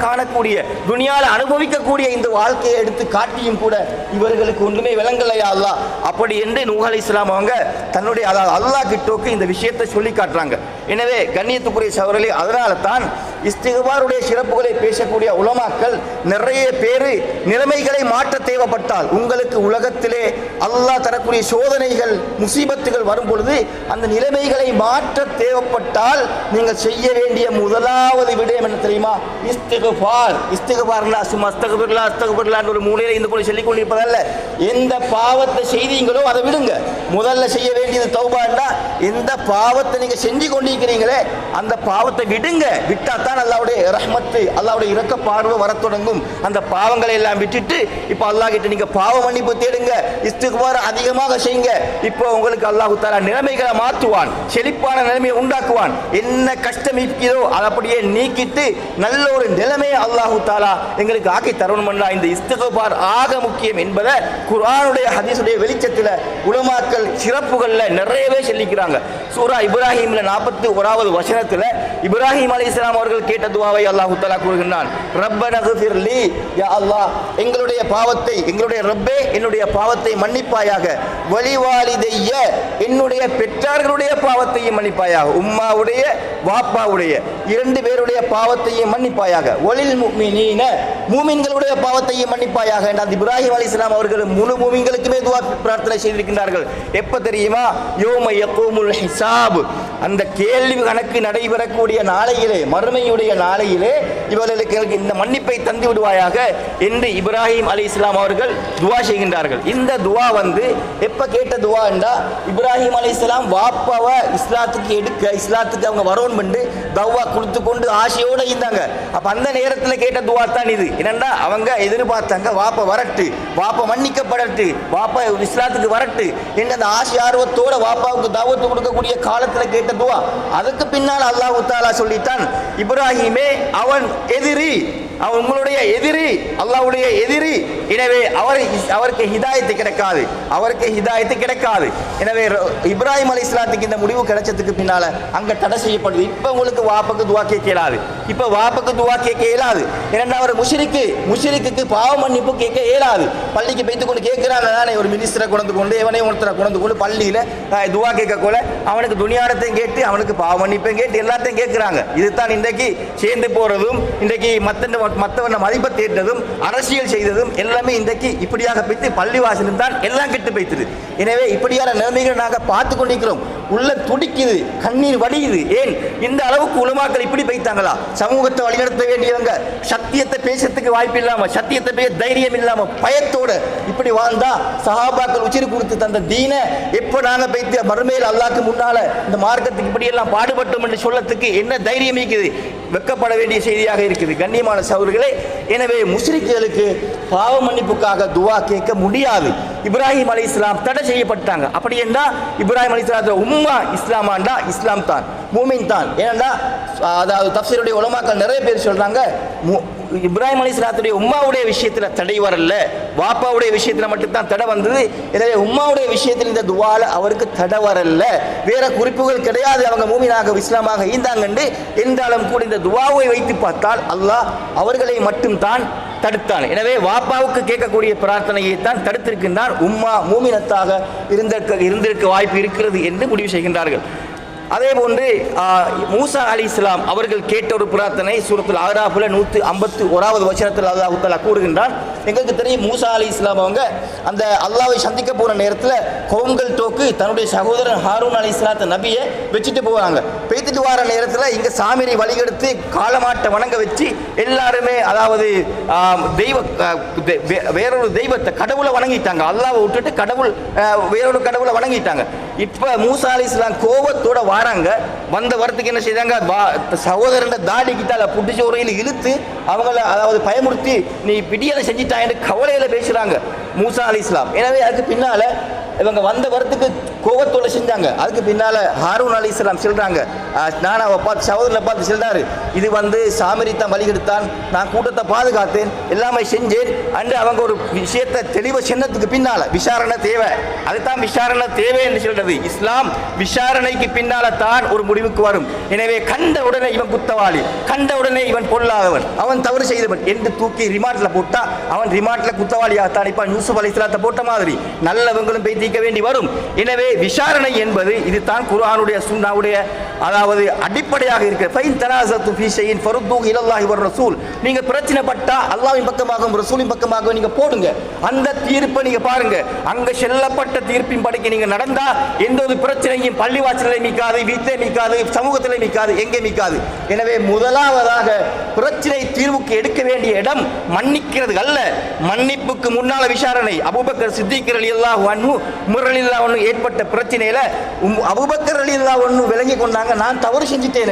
காணக்கூடிய, துனியால அனுபவிக்கக்கூடிய இந்த வாழ்க்கையை எடுத்து காட்டியும் கூட இவர்களுக்கு ஒன்றுமே விளங்கலையா அல்லாஹ். அப்படி என்று நூஹ் அலைஹிஸ்ஸலாம் அவங்க தன்னுடைய அல்லாஹ் கிட்டோக்கு இந்த விஷயத்தை சொல்லி காட்டுறாங்க. எனவே கண்ணியத்துக்குரிய சகோதரர்களே, அதனால தான் இஸ்திக்ஃபாருடைய சிறப்புகளை பேசக்கூடிய உலமாக்கள் நிறைய பேரு நிலைமைகளை மாற்ற தேவைப்பட்டால், உங்களுக்கு உலகத்திலே அல்லாஹ் தரக்கூடிய சோதனைகள் முசீபத்துகள் வரும் பொழுது அந்த நிலைமைகளை மாற்ற தேவைப்பட்டால் விட்டால் நீங்கள் செய்ய வேண்டிய முதலாவது விடயம் என்ன தெரியுமா? இஸ்திக்ஃபார். இஸ்திக்ஃபார்னா சும்மா அஸ்தக்ஃபிருல்லாஹ் அஸ்தக்ஃபிருல்லாஹ் ஒரு மூலையில இந்த போல சொல்லிக் கொண்டிருப்பதல்ல. எந்த பாவத்தை செய்தீங்களோ அதை விடுங்க. முதல்ல செய்ய வேண்டியது தௌபான்னா, எந்த பாவத்தை நீங்க செஞ்சு கொண்டிருக்கிறீங்களே அந்த பாவத்தை விடுங்க. விட்டாத்தான் அல்லாஹ்வுடைய ரஹ்மத்து, அல்லாஹ்வுடைய இரக்க பார்வை வரத் தொடங்கும். அந்த பாவங்களை எல்லாம் விட்டுட்டு இப்போ அல்லாஹ் கிட்ட நீங்க பாவ மன்னிப்பு தேடுங்க, இஸ்திக்பார் அதிகமாக செய்யுங்க. இப்போ உங்களுக்கு அல்லாஹ் தஆலா நிலைமைகளை மாற்றுவான், செழிப்பான நிலைமையை உண்டாக்குவான். என்ன கஷ்டம் இருக்கிறதோ அதை அப்படியே நீக்கிட்டு நல்ல ஒரு நிலைமையை அல்லாஹ் தஆலா எங்களுக்கு ஆக்கி தரணும்னா இந்த இஸ்திக்பார் ஆக முக்கியம் என்பதை குர்ஆனுடைய ஹதீஸுடைய வெளிச்சத்தில் உலமாக்கள் சிறப்புகள்ல நிறையவே சொல்லிக்கிறாங்க. சூரா இப்ராஹிம்ல 41வது வசனத்தில் இப்ராஹிம் அலைஹிஸ்ஸலாம் அவர்கள் கேட்ட துஆவை அல்லாஹ் தஆலா கூறுகிறான். ரப்பனா ஃபிர்லி, யா அல்லாஹ் எங்களுடைய பாவத்தை, எங்களுடைய ரப்பே என்னுடைய பாவத்தை மன்னிப்பாயாக. வலிவாலிதைய என்னுடைய பெற்றார்களுடைய பாவத்தையும் மன்னிப்பாயாக. உம்மாவுடைய வாப்பாவுடைய 2 பேருடைய பாவத்தையும் மன்னிப்பாயாக. ஒலில் முஃமினீன மூமின்களுடைய பாவத்தையும் மன்னிப்பாயாக. அந்த இப்ராஹிம் அலைஹிஸ்ஸலாம் அவர்கள் முழு மூமின்களுக்குமே துஆ பிரார்த்தனை செய்திருக்கிறார்கள். எப்ப தெரியுமா? யௌம யகூமுல் ஹிசாப், அந்த கேள்வி கணக்கு நடைபெறக்கூடிய நாளையிலே, மறுமையுடைய நாளையிலே இவர்களுக்கு இந்த மன்னிப்பை தந்து விடுவாயாக என்று இப்ராஹிம் அலைஹிஸ்ஸலாம் அவர்கள் துஆ செய்கின்றார்கள். இந்த துஆ எப்ப கேட்ட துஆ என்றா, இப்ராஹிம் அலைஹிஸ்ஸலாம் வாப்பாவை இஸ்லாத்துக்கு எடுக்க, இஸ்லாத்துக்கு அவங்க வரணும் என்று தவ்வா கொடுத்து கொண்டு ஆசையோடு இருந்தாங்க. அப்ப அந்த நேரத்தில் கேட்ட துஆ தான் இது. என்னன்னா அவங்க எதிர்பார்த்தாங்க வாப்பா வரட்டு, வாப்பா மன்னிக்கப்படட்டு, வாப்பா இஸ்லாத்துக்கு வரட்டு என்ற அந்த ஆசை ஆர்வத்தோட வாப்பாவுக்கு தாவத்து கொடுக்கக்கூடிய காலத்தில் கேட்ட துஆ. அதுக்கு பின்னால் அல்லாஹ் தஆலா சொல்லிட்டான், இப்ராஹிமே அவன் எதிரி, அவன் உங்களுடைய எதிரி, அல்லாஹ்வுடைய எதிரி. எனவே அவருக்கு ஹிதாயத்து கிடைக்காது, அவருக்கு ஹிதாயத்து கிடைக்காது. எனவே இப்ராஹிம் அலைஹிஸ்ஸலாத்துக்கு இந்த முடிவு கிடைச்சதுக்கு பின்னால அங்க தடை செய்யப்படுது. இப்ப உங்களுக்கு வாப்புக்கு துஆ கேட்க இயலாது, இப்ப வாப்புக்கு துஆ கேட்க இயலாது. ஏன்னா அவர் முஷ்ரிக்குக்கு பாவ மன்னிப்பு கேட்க இயலாது. பள்ளிக்கு போய்த்து கொண்டு கேட்கிறாங்க தானே, ஒரு மினிஸ்டரை கொண்டு கொண்டு எவனையும் ஒருத்தரை கொண்டு கொண்டு பள்ளியில துஆ கேட்க கூட அவனுக்கு துனியாரத்தையும் கேட்டு அவனுக்கு பாவ மன்னிப்பையும் கேட்டு எல்லாத்தையும் கேட்கிறாங்க. இதுதான் இன்றைக்கு சேர்ந்து போறதும், இன்றைக்கு மற்றவனை மதிப்பை தேட்டதும், அரசியல் செய்ததும் எல்லாமே இன்றைக்கு இப்படியாக போய்த்து பள்ளிவாசலும் தான் எல்லாம் கெட்டு போய்த்துது. எனவே இப்படியான நிலைமைகள் நாங்கள் பார்த்து கொண்டிருக்கிறோம். உள்ள துடிக்குது, கண்ணீர் வடியுது. ஏன் இந்த அளவுக்கு உலமாக்கள் இப்படி போய்த்தாங்களா? சமூகத்தை வழிநடத்த வேண்டியவங்க சத்தியத்தை பேசுறதுக்கு வாய்ப்பு இல்லாம, சத்தியத்தை பேச தைரியம் இல்லாம பயத்தோட இப்படி வாழ்ந்தா சஹாபாக்கள் உச்சிரி கொடுத்து தந்த தீன எப்போ நாங்க போய்த்து மறுமையில் அல்லாஹ்க்கு முன்னால இந்த மார்க்கத்துக்கு இப்படி எல்லாம் பாடுபட்டோம் என்று சொல்லத்துக்கு என்ன தைரியம் இருக்குது? வெக்கப்பட வேண்டிய செய்தியாக இருக்குது கண்ணியமான சகோதரர்களே. எனவே முஸ்லிம்களுக்கு பாவ மன்னிப்புக்காக துஆ கேட்க முடியாது. இப்ராஹிம் அலைஹிஸ்ஸலாம் தடை செய்யப்பட்டாங்க. அப்படி என்றால் இப்ராஹிம் அலைஹிஸ்ஸலாத்து உம்மா இஸ்லாமாண்டா இஸ்லாம் தான், மூமின் தான். ஏனென்றா அதாவது தஃப்சீருடைய உலமாக்கள் நிறைய பேர் சொல்றாங்க, இப்ராஹிம் அலைஹிஸ்ஸலாத்துடைய உம்மாவுடைய விஷயத்தில் தடை வரல, வாப்பாவுடைய விஷயத்தில் மட்டும்தான் தடை வந்தது. எனவே உம்மாவுடைய விஷயத்தில் இந்த துஆல அவருக்கு தடை வரல, வேற குறிப்புகள் கிடையாது. அவங்க மூமினாக இஸ்லாமாக ஈந்தாங்கண்டு என்றாலும் கூட இந்த துஆவை வைத்து பார்த்தால் அல்லாஹ் அவர்களை மட்டும் தான் தடுத்தான். எனவே வாப்பாவுக்கு கேட்கக்கூடிய பிரார்த்தனையை தான் தடுத்திருக்கின்றான். உம்மா மூமினத்தாக இருந்திருக்க வாய்ப்பு இருக்கிறது என்று முடிவு செய்கின்றார்கள். அதே போன்று மூசா அலைஹிஸ்ஸலாம் அவர்கள் கேட்ட ஒரு பிரார்த்தனை சூரத்துல் அஹ்ராஃப்ல 151வது வசனத்தில் அல்லாஹ் தஆலா கூறுகின்றான். எங்களுக்கு தெரியும் மூசா அலைஹிஸ்ஸலாம் அவங்க அந்த அல்லாஹ்வை சந்திக்க போற நேரத்தில் கவும்கள் தோக்கு தன்னுடைய சகோதரன் ஹாரூன் அலைஹிஸ்ஸலாத்து நபியை வச்சுட்டு போவாங்க. பேத்துட்டு வர நேரத்தில் இங்கே சாமியை வழிகெடுத்து காலமாட்டை வணங்க வச்சு எல்லாருமே அதாவது வேறொரு தெய்வத்தை கடவுளை வணங்கிட்டாங்க. அல்லாஹ்வை விட்டுட்டு வேறொரு கடவுளை வணங்கிட்டாங்க. இப்போ மூசா அலைஹிஸ்ஸலாம் கோபத்தோட வராங்க. வந்த வரத்துக்கு என்ன செய்தாங்க? சகோதரன் தாடி கிட்டால புடிச்ச உரையில் இழுத்து அவங்கள அதாவது பயமுறுத்தி நீ பிடியலை செஞ்சிட்டா என்று கவலையில பேசுறாங்க மூசா அலைஹிஸ்ஸலாம். எனவே அதுக்கு பின்னால இவங்க வந்த வரத்துக்கு கோபத்தோட செஞ்சாங்க. அதுக்கு பின்னால ஹாரூன் அலைஹிஸ்ஸலாம் சொல்றாங்க, நான் அவ பார்த்து சகோதரனை பார்த்து சொல்றாரு, இது சாமரித்தான் வழிகெடுத்தான், நான் கூட்டத்தை பாதுகாத்தேன், எல்லாமே செஞ்சேன் அன்று அவங்க ஒரு விஷயத்தை தெளிவ சின்னத்துக்கு பின்னால விசாரணை தேவை, அதுதான் விசாரணை தேவை என்று சொல்றது. இஸ்லாம் விசாரணைக்கு பின்னால தான் ஒரு முடிவுக்கு வரும். எனவே கண்ட உடனே இவன் குத்தவாளி, கண்ட உடனே இவன் பொல்லாதவன், அவன் தவறு செய்தவன் என்று தூக்கி ரிமாட்ல போட்டா அவன் ரிமாட்ல குத்தவாளியாகத்தான். இப்ப யூசுப் அலைஹிஸ்ஸலாத்தை போட்ட மாதிரி நல்லவங்களும் பேத்தி சந்திக்க வேண்டி வரும். எனவே விசாரணை என்பது இதுதான் குர்ஆனுடைய சுன்னாவுடைய அதாவது அடிப்படையாக இருக்கிறது. ஃபைன் தனாஸத்து ஃபீ ஷைஇன் ஃபருத்தூஹு இலல்லாஹி வ ரசூல். நீங்க பிரச்சனைப்பட்டா அல்லாஹ்வின் பக்கமாகவும் ரசூலின் பக்கமாகவும் நீங்க போடுங்க. அந்த தீர்ப்பை நீங்க பாருங்க. அங்க செல்லப்பட்ட தீர்ப்பின் படிக்கு நீங்க நடந்தா எந்த ஒரு பிரச்சனையும் பள்ளிவாசலிலே நிக்காது, வீட்டிலே நிக்காது, சமூகத்திலே நிக்காது, எங்கே நிக்காது. எனவே முதலாவதாக பிரச்சனை தீர்வுக்கு எடுக்க வேண்டிய இடம் மன்னிக்கிறது அல்ல, மன்னிப்புக்கு முன்னால விசாரணை. அபூபக்கர் சித்திக் ரலியல்லாஹு அன்ஹு உமர் ரலியல்லாஹு அன்ஹு ஏற்பட்ட பிரச்சனையில அபூபக்கர் ரலியல்லாஹு அன்ஹு விளங்கி கொண்டாங்க, நான் தவறு செஞ்சிட்டேன்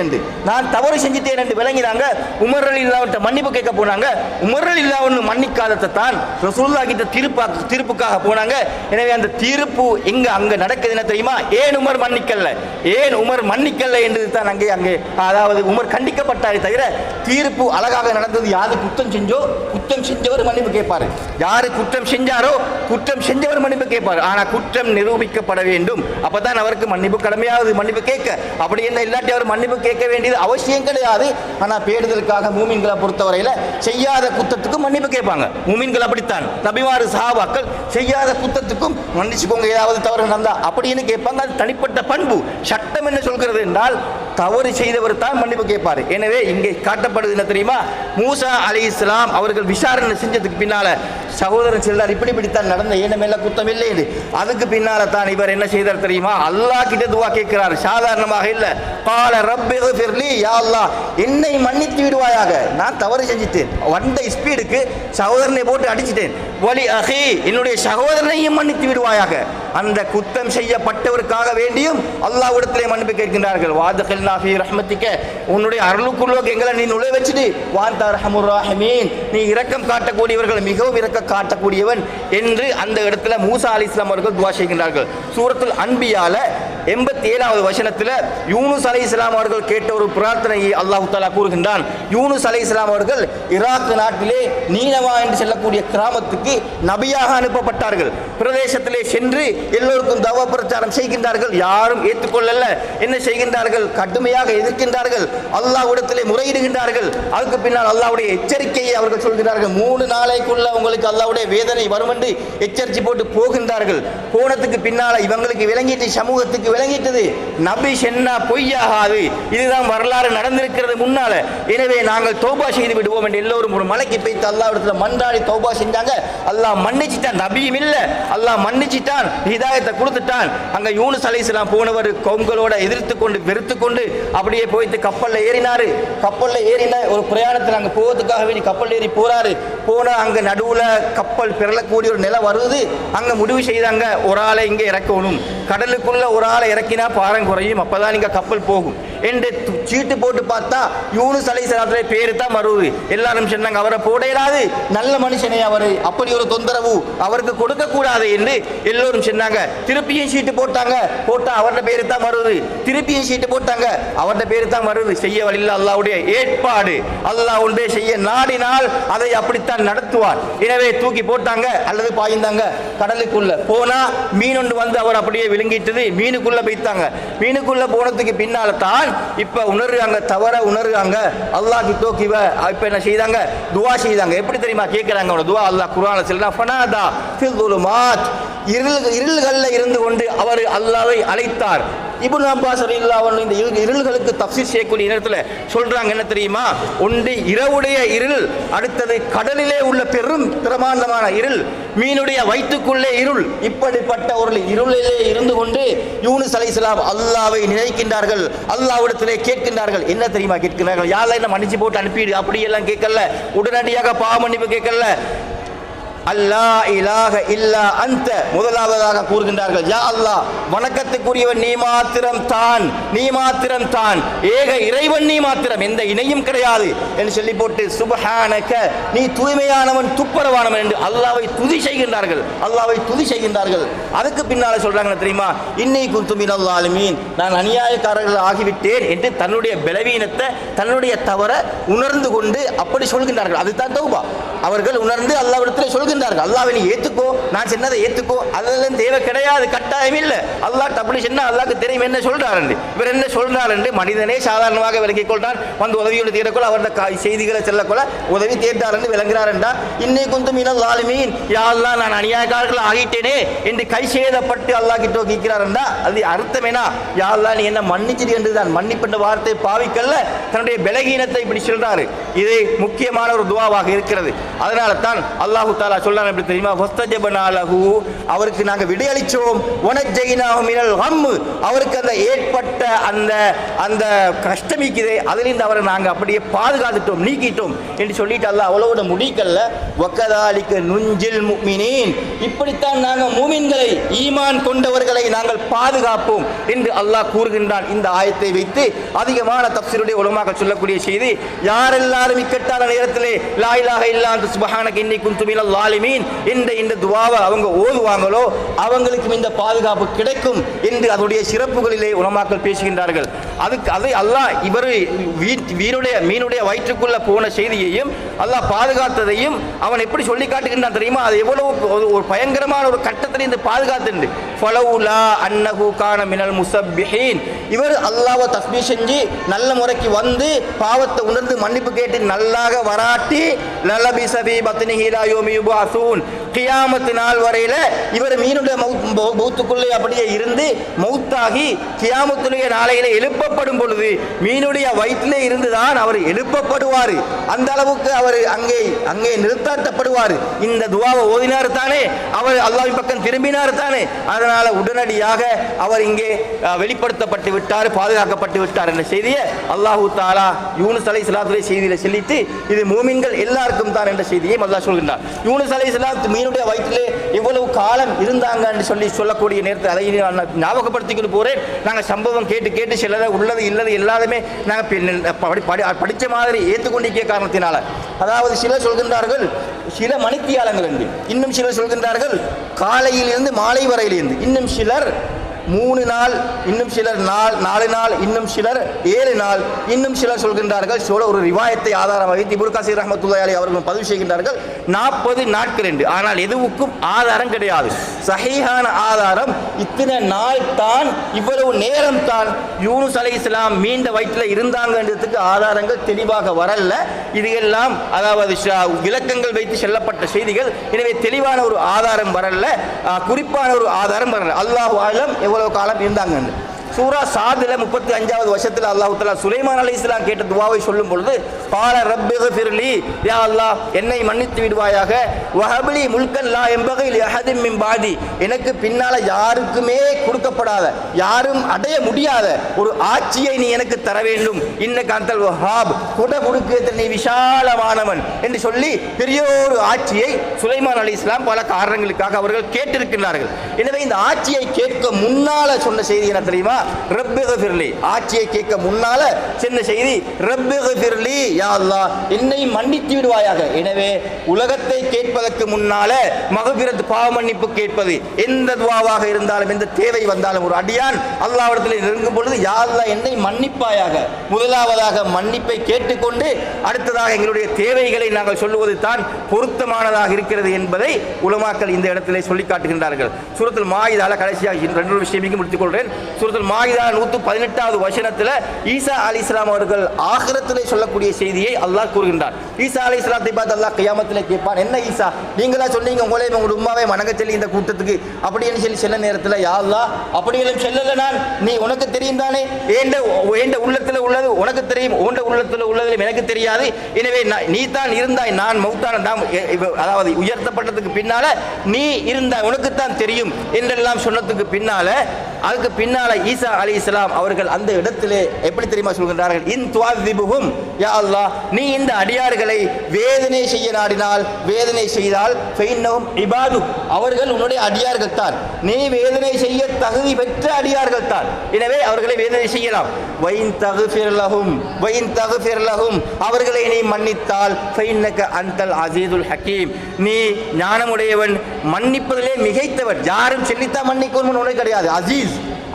என்று விளங்கினாங்க. உமர் ரலியல்லாஹு அன்ஹு மன்னிப்பு கேட்க போனாங்க. உமர் ரலியல்லாஹு அன்ஹு மன்னிக்காததை தான் ரசூலுல்லாஹ் கிட்ட தீர்ப்புக்காக போனாங்க. எனவே அந்த தீர்ப்பு அங்க நடக்குது என்ன தெரியுமா? ஏன் உமர் மன்னிக்கல என்று தான் அங்கே அதாவது உமர் கண்டிக்கப்பட்டாரே தவிர தீர்ப்பு அழகாக நடந்தது. யாரு குற்றம் செஞ்சவர் மன்னிப்பு கேட்பாரு, யாரு குற்றம் செஞ்சாரோ குற்றம் செஞ்சவர் மன்னிப்பு கேட்பாரு. ஆனா குற்றம் நிரூபிக்கப்பட வேண்டும், அப்பதான் அவருக்கு மன்னிப்பு கடமையாவது மன்னிப்பு கேட்க. அப்படி என்ன இல்லாட்டி அவர் மன்னிப்பு கேட்க வேண்டியது அவசியம் கிடையாது. ஆனா பேடுதலுக்காக மூமின்களை பொறுத்தவரையில செய்யாத குற்றத்துக்கும் மன்னிப்பு கேட்பாங்க. மூமின்கள் அப்படித்தான், நபிமாறு சஹாபாக்கள் செய்யாத குற்றத்துக்கும் மன்னிச்சுக்கோங்க ஏதாவது தவறு நடந்தா அப்படின்னு கேட்பாங்க. அது தனிப்பட்ட பண்பு. சட்டம் என்ன சொல்கிறது என்றால் தவறு செய்தவர் தான் மன்னிப்பு கேட்பாரு. எனவே இங்கே காட்டப்படுது என்ன தெரியுமா? மூசா அலைஹிஸ்ஸலாம் அவர்கள் விசாரணை செஞ்சதுக்கு பின்னால சகோதரன் செல்றார், இப்படித்தான் நடந்த, ஏன மேல குத்தம் இல்லை என்று. அதுக்கு பின்னால தான் இவர் என்ன செய்தார் தெரியுமா? அல்லாஹ் கிட்ட துவா கேட்கிறார். சாதாரணமாக இல்ல. கால ரப்பிக்ஃபிர்லி, யா அல்லாஹ் என்னை மன்னித்து விடுவாயாக, நான் தவறு செஞ்சிட்டேன், வந்த ஸ்பீடுக்கு சகோதரனை போட்டு அடிச்சிட்டேன். வலி அஹி, என்னுடைய சகோதரனையும் மன்னித்து விடுவாயாக. அந்த குத்தம் செய்யப்பட்டவருக்காக வேண்டியும் அல்லாஹ்விடத்திலே மன்னிப்பு கேட்கின்றார்கள். வாதகல்னா ஃபீ ரஹ்மத்திக, உன்னுடைய அருளுக்குள்ளோக்கு எங்களை நீ நுழைய வச்சுட்டு, வாந்த அர்ஹமுர் ராஹிமீன், நீ இரக்கம் காட்டக்கூடியவர்கள் மிகவும் இரக்கம் காட்டக்கூடியவன் என்று அந்த இடத்துல மூசா அலைஹிஸ்ஸலாம் அவர்கள் துஆ செய்கின்றார்கள். சூரத்துல் அன்பியால 87வது வசனத்தில் யூனுஸ் அலைஹிஸ்ஸலாம் அவர்கள் கேட்ட ஒரு பிரார்த்தனையை அல்லாஹ் தஆலா கூறுகின்றான். யூனுஸ் அலைஹிஸ்ஸலாம் அவர்கள் ஈராக் நாட்டிலே நீனவா என்று சொல்லக்கூடிய கிராமத்துக்கு நபியாக அனுப்பப்பட்டார்கள். பிரதேசத்திலே சென்று எல்லோருக்கும் தவா பிரச்சாரம் செய்கின்றார்கள். யாரும் ஏற்றுக்கொள்ளல. என்ன செய்கின்றார்கள்? கடுமையாக எதிர்க்கின்றார்கள். அல்லாஹ்விடத்திலே முறையிடுகின்றார்கள். அதுக்கு பின்னால் அல்லாஹ்வுடைய எச்சரிக்கையை அவர்கள் சொல்கிறார்கள். 3 நாளைக்குள்ள உங்களுக்கு அல்லாஹ்வுடைய வேதனை வரும் என்று எச்சரிக்கை போட்டு போகின்றார்கள். போனதுக்கு பின்னால இவங்களுக்கு விளங்கிட்டு, சமூகத்துக்கு விளங்கிட்டது, நபி சொன்னா பொய்யாகாது, இதுதான் வரலாறு நடந்திருக்கிறது முன்னால. எனவே நாங்கள் தௌபா செய்து விடுவோம் என்று எல்லோரும் ஒரு மலைக்கு போய்த்து அல்லாஹ்விடத்துல மன்றாடி தௌபா செஞ்சாங்க. அல்லாஹ் மன்னிச்சிட்டான். நபியும் இல்ல, அல்லாஹ் மன்னிச்சிட்டான், ஹிதாயத்தை கொடுத்துட்டான். அங்க யூனுஸ் அலைஹிஸ்ஸலாம் போனவர் கவுங்களோட எதிர்த்து கொண்டு வெறுத்து கொண்டு அப்படியே போயிட்டு கப்பல்ல ஏறினாரு. கப்பல்ல ஏறின ஒரு பிரயாணத்தில் அங்க போவதுக்காக வேண்டி கப்பல் ஏறி போறாரு. போனா அங்க நடுவுல கப்பல் பிறலக்கூடிய ஒரு நிலை வருது. அங்க முடிவு செய்தாங்க, ஒரு ஆளை இங்க இறக்கணும், கடலுக்குள்ள ஒரு ஆளை இறக்கினா பாரம் குறையும், அப்பதான் இங்க கப்பல் போகும் என்று சீட்டு போட்டு பார்த்தா யூனுஸ் அலைஹிஸ்ஸலாத்துடைய பேரு தான் வருது. எல்லாரும் சொன்னாங்க, அவரை போட இயலாது, நல்ல மனுஷனே அவரு, அப்படி ஒரு தொந்தரவு அவருக்கு கொடுக்க கூடாது என்று எல்லோரும் சொன்னாங்க. திருப்பியும் சீட்டு போட்டாங்க, போட்டா அவருடைய பேரு தான் வருது. திருப்பியும் சீட்டு போட்டாங்க, அவருடைய பேரு தான் வருது. செய்ய வழியில் அல்லாஹ்வுடைய ஏற்பாடு. அல்லாஹ் ஒன்றே செய்ய நாடினால் அதை அப்படித்தான் நடத்துவார். எனவே தூக்கி போட்டாங்க அல்லது பாய்ந்தாங்க கடலுக்குள்ள. போனா மீன் ஒன்று வந்து அவர் அப்படியே விழுங்கிட்டது. மீனுக்குள்ள போய்த்தாங்க. மீனுக்குள்ள போனதுக்கு பின்னால தான் இப்ப உணர்றாங்க, தவற உணர்றாங்க. அல்லாஹ் கிட்டோக்கிவ இப்ப என்ன செய்தாங்க? துவா செய்தாங்க. எப்படி தெரியுமா கேட்கிறாங்க அவரோட துவா? அல்லாஹ் குர்ஆன்ல சொல்றான், ஃபனாதா ஃபில் ظுலுமாத், இருள்கள்ல இருந்து கொண்டு அவர் அல்லாஹ்வை அழைத்தார். இப்னு அப்பாஸ் ரலியல்லாஹு அன்ஹு இந்த இருள்களுக்கு தஃப்சீர் செய்யக்கூடிய நேரத்தில் சொல்றாங்க என்ன தெரியுமா? ஒன்று இரவுடைய இருள், அடுத்தது கடலிலே உள்ள பெரும் பிரமாண்டமான இருள், மீனுடைய வயிற்றுக்குள்ளே இருள். இப்படிப்பட்ட ஒரு இருளிலே இருந்து கொண்டு யூனுஸ் அலைஹிஸ்ஸலாம் அல்லாஹ்வை நினைக்கின்றார்கள். அல்லாஹ்விடத்திலே கேட்கின்றார்கள். என்ன தெரியுமா கேட்கிறார்கள்? யா அல்லாஹ் என்ன மன்னிச்சு போட்டு அனுப்பிடு, அப்படி எல்லாம் கேட்கல. உடனடியாக பாவ மன்னிப்பு கேட்கல. அல்லா இலாஹ இல்லா அன்த, முதலாவதாக கூறுகின்றார்கள், யா அல்லாஹ் வணக்கத்துக்குரியவன் நீ மாத்திரம் தான், நீ மாத்திரம் தான், ஏக இறைவன் நீ மாத்திரம், எந்த இணையும் கிடையாது என்று சொல்லி போட்டு சுப்ஹானக, நீ தூய்மையானவன் துப்பரவானவன் என்று அல்லாஹ்வை துதி செய்கின்றார்கள். அல்லாஹ்வை துதி செய்கின்றார்கள். அதுக்கு பின்னால சொல்றாங்க தெரியுமா? இன்னி குன்து மினல் ஸாலிமீன், நான் அநியாயக்காரர்கள் ஆகிவிட்டேன் என்று தன்னுடைய பலவீனத்தை, தன்னுடைய தவற உணர்ந்து கொண்டு அப்படி சொல்கின்றார்கள். அதுதான் தௌபா. அவர்கள் உணர்ந்து அல்லாஹ்விடத்தில் சொல்கின்றார்கள். சொல்லுகின்றார்கள், அல்லாஹ்வை நீ ஏத்துக்கோ, நான் சொன்னதை ஏத்துக்கோ, அதெல்லாம் தேவை கிடையாது, கட்டாயம் இல்லை. அல்லாஹ் அப்படி சொன்னா அல்லாஹ்க்கு தெரியும் என்ன சொல்றாரு. இவர் என்ன சொல்றாரு என்று மனிதனே சாதாரணமாக விளங்கிக் கொள்றான். வந்து உதவியோடு தேடக்கொள்ள அவருடைய செய்திகளை செல்லக்கொள்ள உதவி தேட்டார் என்று விளங்குறார் என்றா, இன்னை குந்து மினல் ஸாலிமீன், யா அல்லாஹ் நான் அநியாயக்காரர்கள் ஆகிட்டேனே என்று கை சேதப்பட்டு அல்லாஹ் கிட்ட கேட்கிறார் என்றா, அது அர்த்தம் என்ன? யா அல்லாஹ் நீ என்ன மன்னிச்சிடு என்று தான் மன்னிப்பென்ற வார்த்தை பாவிக்கல்ல, தன்னுடைய பலகீனத்தை இப்படி சொல்றாரு. இது முக்கியமான ஒரு துஆவாக இருக்கிறது. அதனால தான் அல்லாஹ் தஆலா சொல்றான் எப்படி தெரியுமா? வஸ்தஜபனா லஹு, அவருக்கு நாங்க விடையளிச்சோம். வனஜைனாஹு மினல் கம், அவருக்கு அந்த ஏற்பட்ட அந்த அந்த கஷ்டமிக்குதே அதிலிருந்து அவரை நாங்க அப்படியே பாதுகாத்துட்டோம், நீக்கிட்டோம் என்று சொல்லிட்டு அல்லாஹ் அவ்வளவோட முடிக்கல்ல. வகதாலிக நுஞ்சில் முஃமினீன், இப்படித்தான் நாங்கள் மூமின்களை ஈமான் கொண்டவர்களை நாங்கள் பாதுகாப்போம் என்று அல்லாஹ் கூறுகின்றான். இந்த ஆயத்தை வைத்து அதிகமான தஃப்ஸீருடைய உலமாக்கள் சொல்லக்கூடிய செய்தி, யாரெல்லாரும் இக்கட்டான நேரத்திலே லா இலாஹ இல்லா அன்த சுப்ஹானக இன்னி குன்து மினல் ஸாலிமீன் இந்த துஆவை அவங்க ஓதுவாங்களோ அவங்களுக்கு இந்த பாதுகாப்பு கிடைக்கும் என்று அதனுடைய சிறப்புகளிலே உலமாக்கள் பேசுகின்றார்கள். அதுக்கு அதை அல்லாஹ் இவர் மீனுடைய வயிற்றுக்குள்ள போன செய்தியையும் அல்லாஹ் பாதுகாத்ததையும் அவன் எப்படி சொல்லி காட்டுகின்றான் தெரியுமா? அது எவ்வளவு ஒரு பயங்கரமான ஒரு கட்டத்தில் இந்த பாதுகாத்து ஃபலவுலா அன்னஹு கான மினல் முஸப்பிஹீன், இவர் அல்லாஹ்வை தஸ்பீஹ் செஞ்சு நல்ல முறைக்கு வந்து பாவத்தை உணர்ந்து மன்னிப்பு கேட்டு நல்லாக வராட்டி லலபிஸ ஃபீ பத்னிஹி லா யௌமி யுபஅஸூன், கியாமத் நாள் வரையில இவர் மீனுடைய மௌத்துக்குள்ளே அப்படியே இருந்து மௌத்தாகி கியாமத்துடைய நாளையில எழுப்பப்படும் பொழுது மீனுடைய வயிற்றிலே இருந்துதான் அவர் எழுப்பப்படுவார். அந்த அளவுக்கு அவர் அங்கே நிறுத்தாட்டப்படுவார். இந்த துஆவை ஓதினார் தானே, அவர் அல்லாஹ்வின் பக்கம் திரும்பினார் தானே, அதனால உடனடியாக அவர் இங்கே வெளிப்படுத்தப்பட்டு விட்டார், பாதுகாக்கப்பட்டு விட்டார் என்ற செய்தியை அல்லாஹ் தஆலா யூனுஸ் அலைஹிஸ்ஸலாத்துடைய செய்தியில சொல்லிட்டு இது மூமின்கள் எல்லாருக்கும் தான் என்ற செய்தியை அல்லாஹ் சொல்கின்றார். யூனுஸ் அலைஹிஸ்ஸலாம் மீனுடைய வயிற்றிலே எவ்வளவு காலம் இருந்தாங்க என்று சொல்லக்கூடிய நேரத்தை அதை ஞாபகப்படுத்திக்கிட்டு போறேன். நாங்கள் சம்பவம் கேட்டு சிலத உள்ளது இல்லது எல்லாருமே நாங்கள் படித்த மாதிரி ஏற்றுக்கொண்டிருக்கிற காரணத்தினால, அதாவது சிலர் சொல்கின்றார்கள் சில மணித்தியாலங்கள் என்று, இன்னும் சிலர் சொல்கின்றார்கள் காலையிலிருந்து மாலை வரையிலிருந்து, இன்னும் சிலர் 3 நாள், இன்னும் சிலர் 4 நாள், இன்னும் சிலர் 7 நாள், இன்னும் சிலர் சொல்கின்றார்கள் ஒரு ரிவாயத்தை ஆதாரம் வைத்து இப்னு கஸீர் ரஹ்மத்துல்லாஹி அலைஹி அவர்கள் பதிவு செய்கின்றார்கள் 40 நாட்கள் என்று. ஆனால் எதுவுக்கும் ஆதாரம் கிடையாது. சஹீஹான ஆதாரம் இத்தனை நாள் தான், இவ்வளவு நேரம் தான் யூனுஸ் அலைஹிஸ்ஸலாம் மீண்ட வயிற்றில் இருந்தாங்கன்றதுக்கு ஆதாரங்கள் தெளிவாக வரல. இது எல்லாம் அதாவது விளக்கங்கள் வைத்து சொல்லப்பட்ட செய்திகள். எனவே தெளிவான ஒரு ஆதாரம் வரல, குறிப்பான ஒரு ஆதாரம் வரல. அல்லாஹு அலம் எவ்வளவு காலம் இருந்தாங்க. சூரா சாதுல 35வது வருஷத்தில் அல்லாஹ் தஆலா சுலைமான் அலைஹிஸ்ஸலாம் கேட்ட துஆவை சொல்லும் பொழுது பால ரப்பிக்ஃபிர்லி, யா அல்லாஹ் என்னை மன்னித்து விடுவாயாக, வஹப்லி முல்கன் லா யம்பகி லி அஹதின் மின் பாதி, எனக்கு பின்னால யாருக்குமே கொடுக்கப்படாத, யாரும் அடைய முடியாத ஒரு ஆட்சியை நீ எனக்கு தர வேண்டும், இன்னக அன்தல் வஹாப், கொடுக்க நீ விசாலமானவன் என்று சொல்லி பெரிய ஒரு ஆட்சியை சுலைமான் அலைஹிஸ்ஸலாம் பல காரணங்களுக்காக அவர்கள் கேட்டிருக்கிறார்கள். எனவே இந்த ஆட்சியை கேட்க முன்னால சொன்ன செய்தி என்ன தெரியுமா? ரப்பிக்ஃபிர்லி, ஆட்சியை கேட்க முன்னால சின்ன செய்தி ரப்பிக்ஃபிர்லி, யா அல்லாஹ் என்னை மன்னித்து விடுவாயாக. எனவே உலகத்தை கேட்பதற்கு முன்னால மக்ஃபிரத் பாவ மன்னிப்பு கேட்பது எந்த துஆவாக இருந்தாலும் எந்த தேவை வந்தாலும் ஒரு அடியான் அல்லாஹ்விடத்தில் நெருங்கும் பொழுது யா அல்லாஹ் என்னை மன்னிப்பாயாக, முதலாவதாக மன்னிப்பை கேட்டுக்கொண்டு அடுத்ததாக எங்களுடைய தேவைகளை நாங்கள் சொல்லுவது தான் பொருத்தமானதாக இருக்கிறது என்பதை உலமாக்கள் இந்த இடத்திலே சொல்லி காட்டுகின்றார்கள். சூரத்துல் மாயிதால கடைசியாக 2 விஷயமைக்கு முடித்துக் கொள்கிறேன். சூரத்துல் மாயிதா 118வது வசனத்தில் ஈசா அலைஹிஸ்ஸலாம் அவர்கள் ஆகிரத்திலே சொல்லக்கூடிய செய்தியை அல்லாஹ் கூறுகின்றார். ஈசா அலைஹிஸ்ஸலாத்தை பார்த்து அல்லாஹ் கியாமத்திலே கேட்பான், என்ன ஈசா நீங்களா சொன்னீங்க உங்களே உங்களுடைய உம்மாவை வணங்க சொல்லி இந்த கூட்டத்துக்கு அப்படின்னு சொல்லி சில நேரத்தில் யா அல்லாஹ் அப்படியெல்லாம் செல்லல, நான் நீ உனக்கு தெரியும் தானே, ஏண்ட உள்ளத்தில் உள்ளது உனக்கு தெரியும், உண்ட உள்ளத்தில் உள்ளது எனக்கு தெரியாது, எனவே நீ தான் இருந்தாய், நான் மௌத்தான தான், அதாவது உயர்த்தப்பட்டதுக்கு பின்னால நீ இருந்தாய் உனக்குத்தான் தெரியும் என்றெல்லாம் சொன்னதுக்கு பின்னால அதுக்கு பின்னால ஈசா அலைஹிஸ்ஸலாம் அவர்கள் அந்த இடத்திலே எப்படி தெரியுமா சொல்கின்றார்கள்? இன் துஅஸிபுஹும், யா அல்லாஹ் நீ இந்த அடியார்களை வேதனை செய்ய நாடினால், வேதனை செய்தால் ஃபைன்னஹும் இபாது, அவர்கள் உன்னுடைய அடியார்கள் தான், நீ வேதனை செய்ய தகுதி பெற்ற அடியார்கள் தான், எனவே அவர்களை வேதனை செய்யலாம். வைன் தக்ஃபிர் லஹும், அவர்களை நீ மன்னித்தால் ஃபைன்னக அன்தல் அஸீதுல் ஹக்கீம், நீ ஞானமுடையவன், மன்னிப்பதிலே மிகைத்தவன், யாரும் சொல்லித்தான் மன்னிக்கணும் உனக்கு கிடையாது, அசீஸ்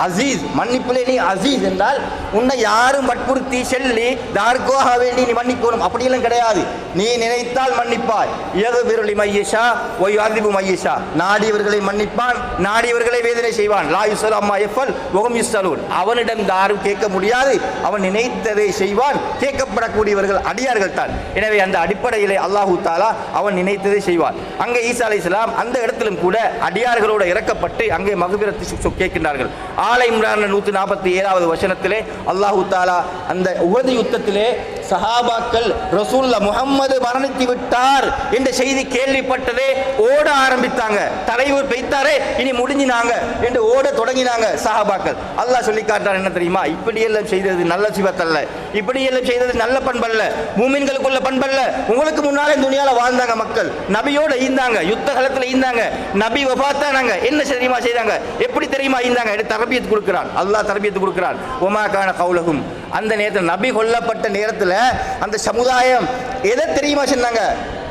அசீஸ், மன்னிப்பிலே நீ அசீஸ் என்றால் உன்னை யாரும் வற்புறுத்தி செல்லி யாருக்கோக வேண்டி நீ மன்னிக்கணும் அப்படியெல்லாம் கிடையாது. நீ நினைத்தால் மன்னிப்பாய். யக்ஃபிரு மையஷா வ யுஅதிபு மையஷா, நாடியவர்களை மன்னிப்பான், நாடியவர்களை வேதனை செய்வான். லா யுஸ்அலு அம்மா யஃபல் வ ஹும் யுஸ்அலூன், அவனிடம் யாரும் கேட்க முடியாது, அவன் நினைத்ததை செய்வான். கேட்கப்படக்கூடியவர்கள் அடியார்கள் தான். எனவே அந்த அடிப்படையிலே அல்லாஹு தாலா அவன் நினைத்ததை செய்வான். அங்கே ஈசா அலைஹிஸ்ஸலாம் அந்த இடத்திலும் கூட அடியார்களோடு இறக்கப்பட்டு அங்கே மக்ஃபிரத்து கேட்கின்றார்கள். ஆல இம்ரான் 147வது வசனத்திலே அல்லாஹு தாலா அந்த உஹது யுத்தத்திலே சஹாபாக்கள் ரசூலுல்லாஹ் முஹம்மது மரணித்து விட்டார் என்ற செய்தி கேள்விப்பட்டதே ஓட ஆரம்பித்தாங்க. தலைவர் பெய்த்தாரே இனி முடிஞ்சினாங்க என்று ஓட தொடங்கினாங்க சஹாபாக்கள். அல்லாஹ் சொல்லி காட்டார் என்ன தெரியுமா? இப்படியெல்லாம் செய்தது நல்ல சிவத்தல்ல, இப்படியெல்லாம் செய்தது நல்ல பண்பல்ல, மூமின்களுக்குள்ள பண்பல்ல. உங்களுக்கு முன்னாலே துனியால வாழ்ந்தாங்க மக்கள், நபியோட ஈந்தாங்க, யுத்த காலத்தில் ஈந்தாங்க, நபி வஃபாத்தானாங்க. என்ன தெரியுமா செய்தாங்க? எப்படி தெரியுமா ஈந்தாங்க? எடுத்து தரபியத்து கொடுக்கிறான் அல்லாஹ், தரபியத்து கொடுக்கிறான். ஒமா கான கௌலஹும், அந்த நேரத்தில் நபி கொல்லப்பட்ட நேரத்தில் அந்த சமுதாயம் எதை தெரியுமா சொன்னாங்க?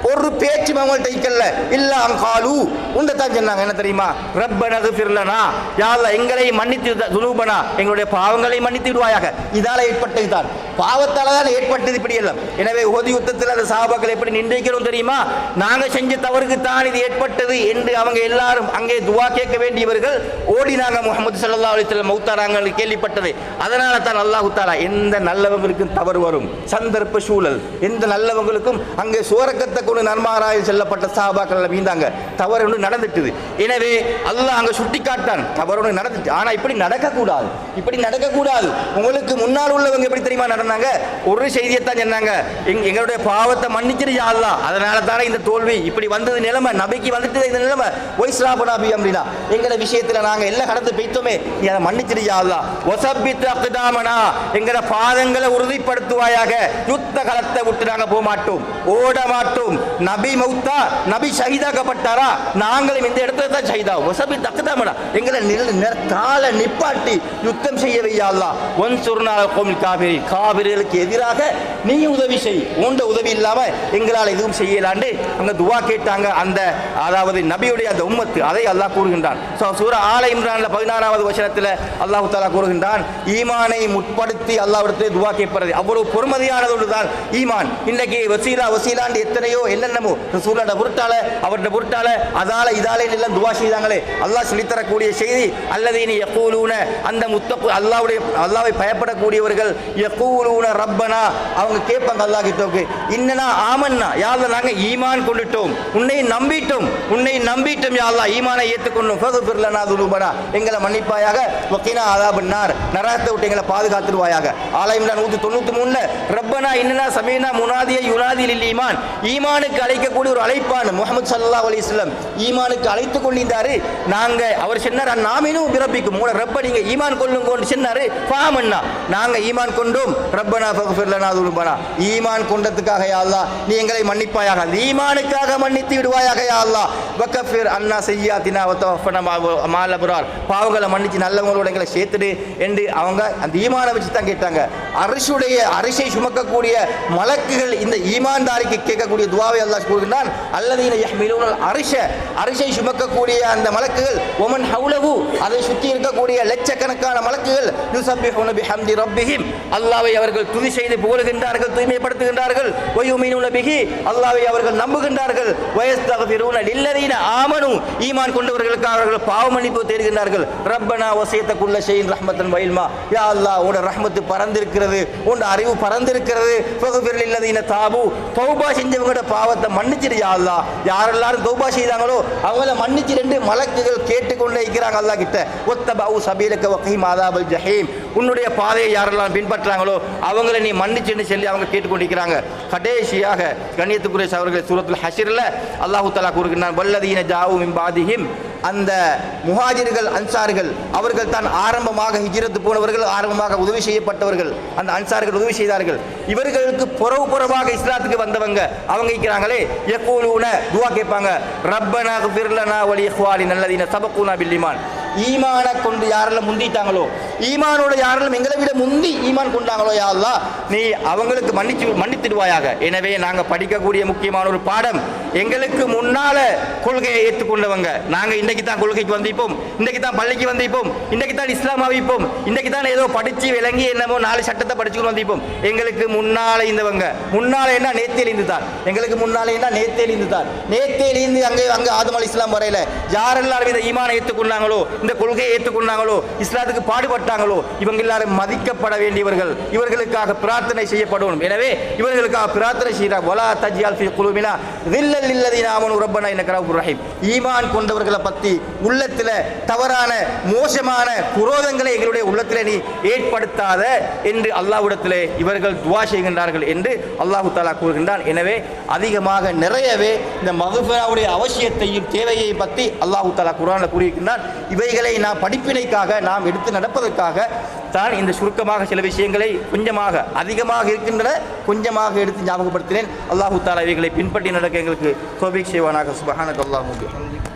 ஒரு பேச்சு அவங்கள்ட்ட இக்கல்ல இல்ல அங்காலு உண்டத்தான் சொன்னாங்க. என்ன தெரியுமா? ரப்பனா ஃபிர் லனா, யா அல்லாஹ் எங்களை மன்னித்து துனூபனா, எங்களுடைய பாவங்களை மன்னித்து விடுவாயாக. இதால ஏற்பட்டது தான், பாவத்தால தான் ஏற்பட்டது இப்படி எல்லாம். எனவே உஹது யுத்தத்தில் அந்த சஹாபாக்கள் எப்படி நின்றிருக்கிறோம் தெரியுமா? நாங்க செஞ்ச தவறுக்கு தான் இது ஏற்பட்டது என்று அவங்க எல்லாரும் அங்கே துவா கேட்க வேண்டியவர்கள் ஓடினாங்க. முஹம்மது ஸல்லல்லாஹு அலைஹி வஸல்லம் மௌத்தானாங்க கேள்விப்பட்டது. அதனால தான் அல்லாஹ் தஆலா எந்த நல்லவங்களுக்கும் தவறு வரும், சந்தர்ப்ப சூழல், எந்த நல்லவங்களுக்கும் அங்கே சுவரக்கத்தை கொண்டு நன்மாராயில் செல்லப்பட்ட சஹாபாக்கள் வீந்தாங்க, தவறு ஒன்று நடந்துட்டுது. எனவே அல்லாஹ் அங்கே சுட்டி காட்டான் தவறு ஒன்று நடந்துட்டு. ஆனால் இப்படி நடக்கக்கூடாது, இப்படி நடக்கக்கூடாது. உங்களுக்கு முன்னால் உள்ளவங்க எப்படி தெரியுமா நடந்தாங்க? ஒரு செய்தியைத்தான் சொன்னாங்க, எங்களுடைய பாவத்தை மன்னிச்சிரு யா அல்லாஹ், அதனால தானே இந்த தோல்வி இப்படி வந்தது நிலைமை, நபிக்கு வந்துட்டு இந்த நிலைமை. ஒய்ஸ்ராபு நபி அப்படின்னா எங்களை விஷயத்தில் நாங்கள் எல்லாம் கடந்து பெய்த்தோமே, நீ அதை மன்னிச்சிரு யா அல்லாஹ். வஸப்பித் அக்தாமனா, எங்களை பாதங்களை உறுதிப்படுத்துவாயாக. யுத்த களத்தை விட்டு நாங்கள் போக மாட்டோம், ஓட மாட்டோம். நபி மௌத்தா, நபி ஷஹீதாக்கப்பட்டாரா, நாங்களும் இந்த இடத்துல தான் ஷஹீதா. வஸபி தக்தாமனா, எங்களை கால நிப்பாட்டி யுத்தம் செய்ய வையா அல்லாஹ். வன்சுர்னா கௌமில் காபிரின், காபிர்களுக்கு எதிராக நீ உதவி செய், உண்ட உதவி இல்லாம எங்களால் எதுவும் செய்யலாண்டு அங்க துவா கேட்டாங்க. அந்த அதாவது நபியுடைய அந்த உம்மத்து, அதை அல்லாஹ் கூறுகின்றான். சூரா ஆல இம்ரான்ல 16வது வசனத்தில் அல்லாஹ் தஆலா கூறுகின்றான், ஈமானை முற்படுத்தி அல்லாஹ்விடத்தில் துவா கேட்பது அவ்வளவு பொறுமதியானது ஒன்றுதான் ஈமான். இன்னைக்கு வசீலா வசீலாண்டு எத்தனையோ என்னென்னமோ ரசூலோட பொருட்டால அவருடைய பொருட்டால அதால இதாலே எல்லாம் துவா செய்தாங்களே. அல்லாஹ் சொல்லித்தரக்கூடிய செய்தி, அல்லதீன யகூலூன, அந்த முத்தகு அல்லாஹ்வை பயப்படக்கூடியவர்கள், யகூலூன ரப்பனா, அவங்க கேட்பாங்க அல்லாஹ் கிட்டோக்கு, இன்னனா ஆமன்னா, யா அல்லாஹ் நாங்க ஈமான் கொண்டுட்டோம், உன்னை நம்பிட்டோம், உன்னை நம்பிட்டோம் யா அல்லாஹ், ஈமானை ஏற்றுக்கொண்டோம். ஃபக்ஃபிர் லனா துனூபனா, எங்களை மன்னிப்பாயாக. வகினா அஸாபன் நார், நரகத்தை விட்டு எங்களை பாதுகாத்துடுவாயாக. ஆல இம்ரான் 193ல ரப்பனா இன்னனா சமீனா முனாதிய யுனாதி லில் ஈமான், ஈமானுக்கு அழைக்கக்கூடிய ஒரு அழைப்பான் முஹம்மது ஸல்லல்லாஹு அலைஹி வஸல்லம் ஈமானுக்கு அழைத்து கொண்டிருந்தாரு. நாங்க அவர் சொன்னார் நாமினு பிரப்பிக்கும், உங்களோட ரப்ப நீங்க ஈமான் கொள்ளுங்கன்னு சொன்னாரு. ஃபாமன்னா, நாங்க ஈமான் கொண்டோம். ரப்பனா ஃபக்ஃபிர் லனா துனூபனா, ஈமான் கொண்டதுக்காக யா அல்லாஹ் நீ எங்களை மன்னிப்பாயாக, ஈமானுக்காக மன்னித்து விடுவாயாக யா அல்லாஹ். வகஃபிர் அன்னா சய்யாத்தினா வதவஃபனா மால் அப்ரார், பாவங்களை மன்னிச்சு நல்லவங்களோட எங்களை சேர்த்துடு என்று அவங்க அந்த ஈமானை வச்சு தான் கேட்டாங்க. அரிசை சுமக்கக்கூடிய மலக்குகள் இந்த ஈமான்தாரிக்கு கேட்கக்கூடிய துவாவை அல்லாஹ் கூறுகிறான். அல்லதீன யஹ்மிலூனல் அரிஷ, அரிசை சுமக்கக்கூடிய அந்த மலக்குகள், ஒமன் ஹவுலஹு, அதை சுற்றி இருக்கக்கூடிய லட்சக்கணக்கான மலக்குகள், யுஸப்பிஹூன பிஹம்தி ரப்பிஹிம், அல்லாஹ்வை அவர்கள் துதி செய்து புகழ்கின்றார்கள், தூய்மைப்படுத்துகின்றார்கள். வயுமினூன பிஹி, அல்லாஹ்வை அவர்கள் நம்புகின்றார்கள். வயஸ்தக்ஃபிரூன லில்லதீன ஆமனு, ஈமான் கொண்டவர்களுக்காக அவர்கள் பாவ மன்னிப்பு தேடுகின்றார்கள். ரப்பனா வஸியத குல்ல ஷைஇன் ரஹ்மத்தன் வ இல்மா, யா அல்லாஹ் உன்னுடைய ரஹ்மத்து பறந்திருக்கிறது, உன்னுடைய அறிவு பறந்திருக்கிறது. ஃபக்ஃபிர் லில்லதீன தாபு, தௌபா செஞ்சவங்களோட பாவத்தை மன்னிச்சிரு யா அல்லாஹ். யாரெல்லாம் தௌபா செய்தாங்களோ அவங்கள மன்னிச்சு ரெண்டு மலக்குகள் கேட்டுக்கொண்டே இருக்கிறாங்க அல்லாஹ் கிட்ட. ஒத்தபஉ சபீலக வகீம் அஸாபல் ஜஹீம், உன்னுடைய பாதையை யாரெல்லாம் பின்பற்றாங்களோ அவங்கள நீ மன்னிச்சுன்னு சொல்லி அவங்க கேட்டுக்கொண்டிருக்கிறாங்க. கடைசியாக கண்ணியத்துக்குரிய சகோதரர்களே, சூரத்துல் ஹஷ்ர்ல அல்லாஹ் தஆலா கூறுகிறான், வல்லதீன ஜாஉ மின் பாதிஹிம், அந்த முஹாஜிர்கள் அன்சார்கள் அவர்கள் தான் ஆரம்பமாக ஹிஜ்ரத் போனவர்கள், ஆரம்பமாக உதவி செய்யப்பட்டவர்கள். அந்த அன்சார்கள் உதவி செய்தார்கள். இவர்களுக்கு புறவாக இஸ்லாத்துக்கு வந்தவங்க அவங்க இருக்கிறாங்களே, யகூலூன துஆ கேட்பாங்க, ரப்பனா ஃபிர் லனா வ லி இஹ்வானினா அல்லதீன சபகூனா பில் ஈமான், ஈமானை கொண்டு யாரெல்லாம் முந்திட்டாங்களோ, ஈமானோட யாரெல்லாம் எங்களை விட முந்தி ஈமான் கொண்டாங்களோ யா அல்லாஹ் நீ அவங்களுக்கு மன்னித்திடுவாயாக. எனவே நாங்கள் படிக்கக்கூடிய முக்கியமான ஒரு பாடம், எங்களுக்கு முன்னால கொள்கையை ஏற்றுக்கொண்டவங்க, நாங்கள் இன்றைக்கு தான் கொள்கைக்கு வந்திப்போம், இன்றைக்கு தான் பள்ளிக்கு வந்திப்போம், இன்றைக்கு தான் இஸ்லாம் ஆவிப்போம், இன்றைக்கு தான் ஏதோ படித்து விளங்கி என்னமோ 4 சட்டத்தை படிச்சுக்கொண்டு வந்திப்போம். எங்களுக்கு முன்னால இருந்தவங்க, முன்னால என்ன நேத்தியிலிருந்து தான், எங்களுக்கு முன்னாலே என்ன நேத்தியிலிருந்து தான், நேத்தியிலிருந்து அங்கே ஆதம் அலைஹிஸ்ஸலாம் வரையில யாரெல்லாம் இந்த ஈமானை ஏற்றுக்கொண்டாங்களோ, இந்த கொள்கையை ஏற்றுக்கொண்டாங்களோ, இஸ்லாத்துக்கு பாடுபட்டாங்களோ, இவங்க எல்லாரும் மதிக்கப்பட வேண்டியவர்கள், இவர்களுக்காக பிரார்த்தனை செய்யப்படும். எனவே இவர்களுக்காக பிரார்த்தனை செய்கிறார். வலா தஜ்அல் ஃபீ குலூபினா தில்லல் லில்லதீன ஆமனு ரப்பனா இன்னக ரഊஃபுர் ரஹீம். ஈமான் கொண்டவர்களை பற்றி உள்ளத்தில் தவறான மோசமான குரோதங்களை எங்களுடைய உள்ளத்தில் நீ ஏற்படுத்தாத என்று அல்லாஹ்விடத்திலே இவர்கள் துஆ செய்கின்றார்கள் என்று அல்லாஹ் தஆலா கூறுகின்றான். எனவே அதிகமாக நிறையவே இந்த மக்ஃபிராவுடைய அவசியத்தையும் தேவையை பற்றி அல்லாஹ் தஆலா குர்ஆனில் கூறியிருக்கின்றான். இவைகளை நாம் படிப்பினைக்காக நாம் எடுத்து நடப்பதற்காக தான் இந்த சுருக்கமாக சில விஷயங்களை கொஞ்சமாக அதிகமாக இருக்கின்றன கொஞ்சமாக எடுத்து ஞாபகப்படுத்தினேன். அல்லாஹ் தஆலா இவைகளை பின்பற்றி நடக்க எங்களுக்கு தௌஃபீக் செய்வானாக. சுப்ஹானக அல்லாஹும்ம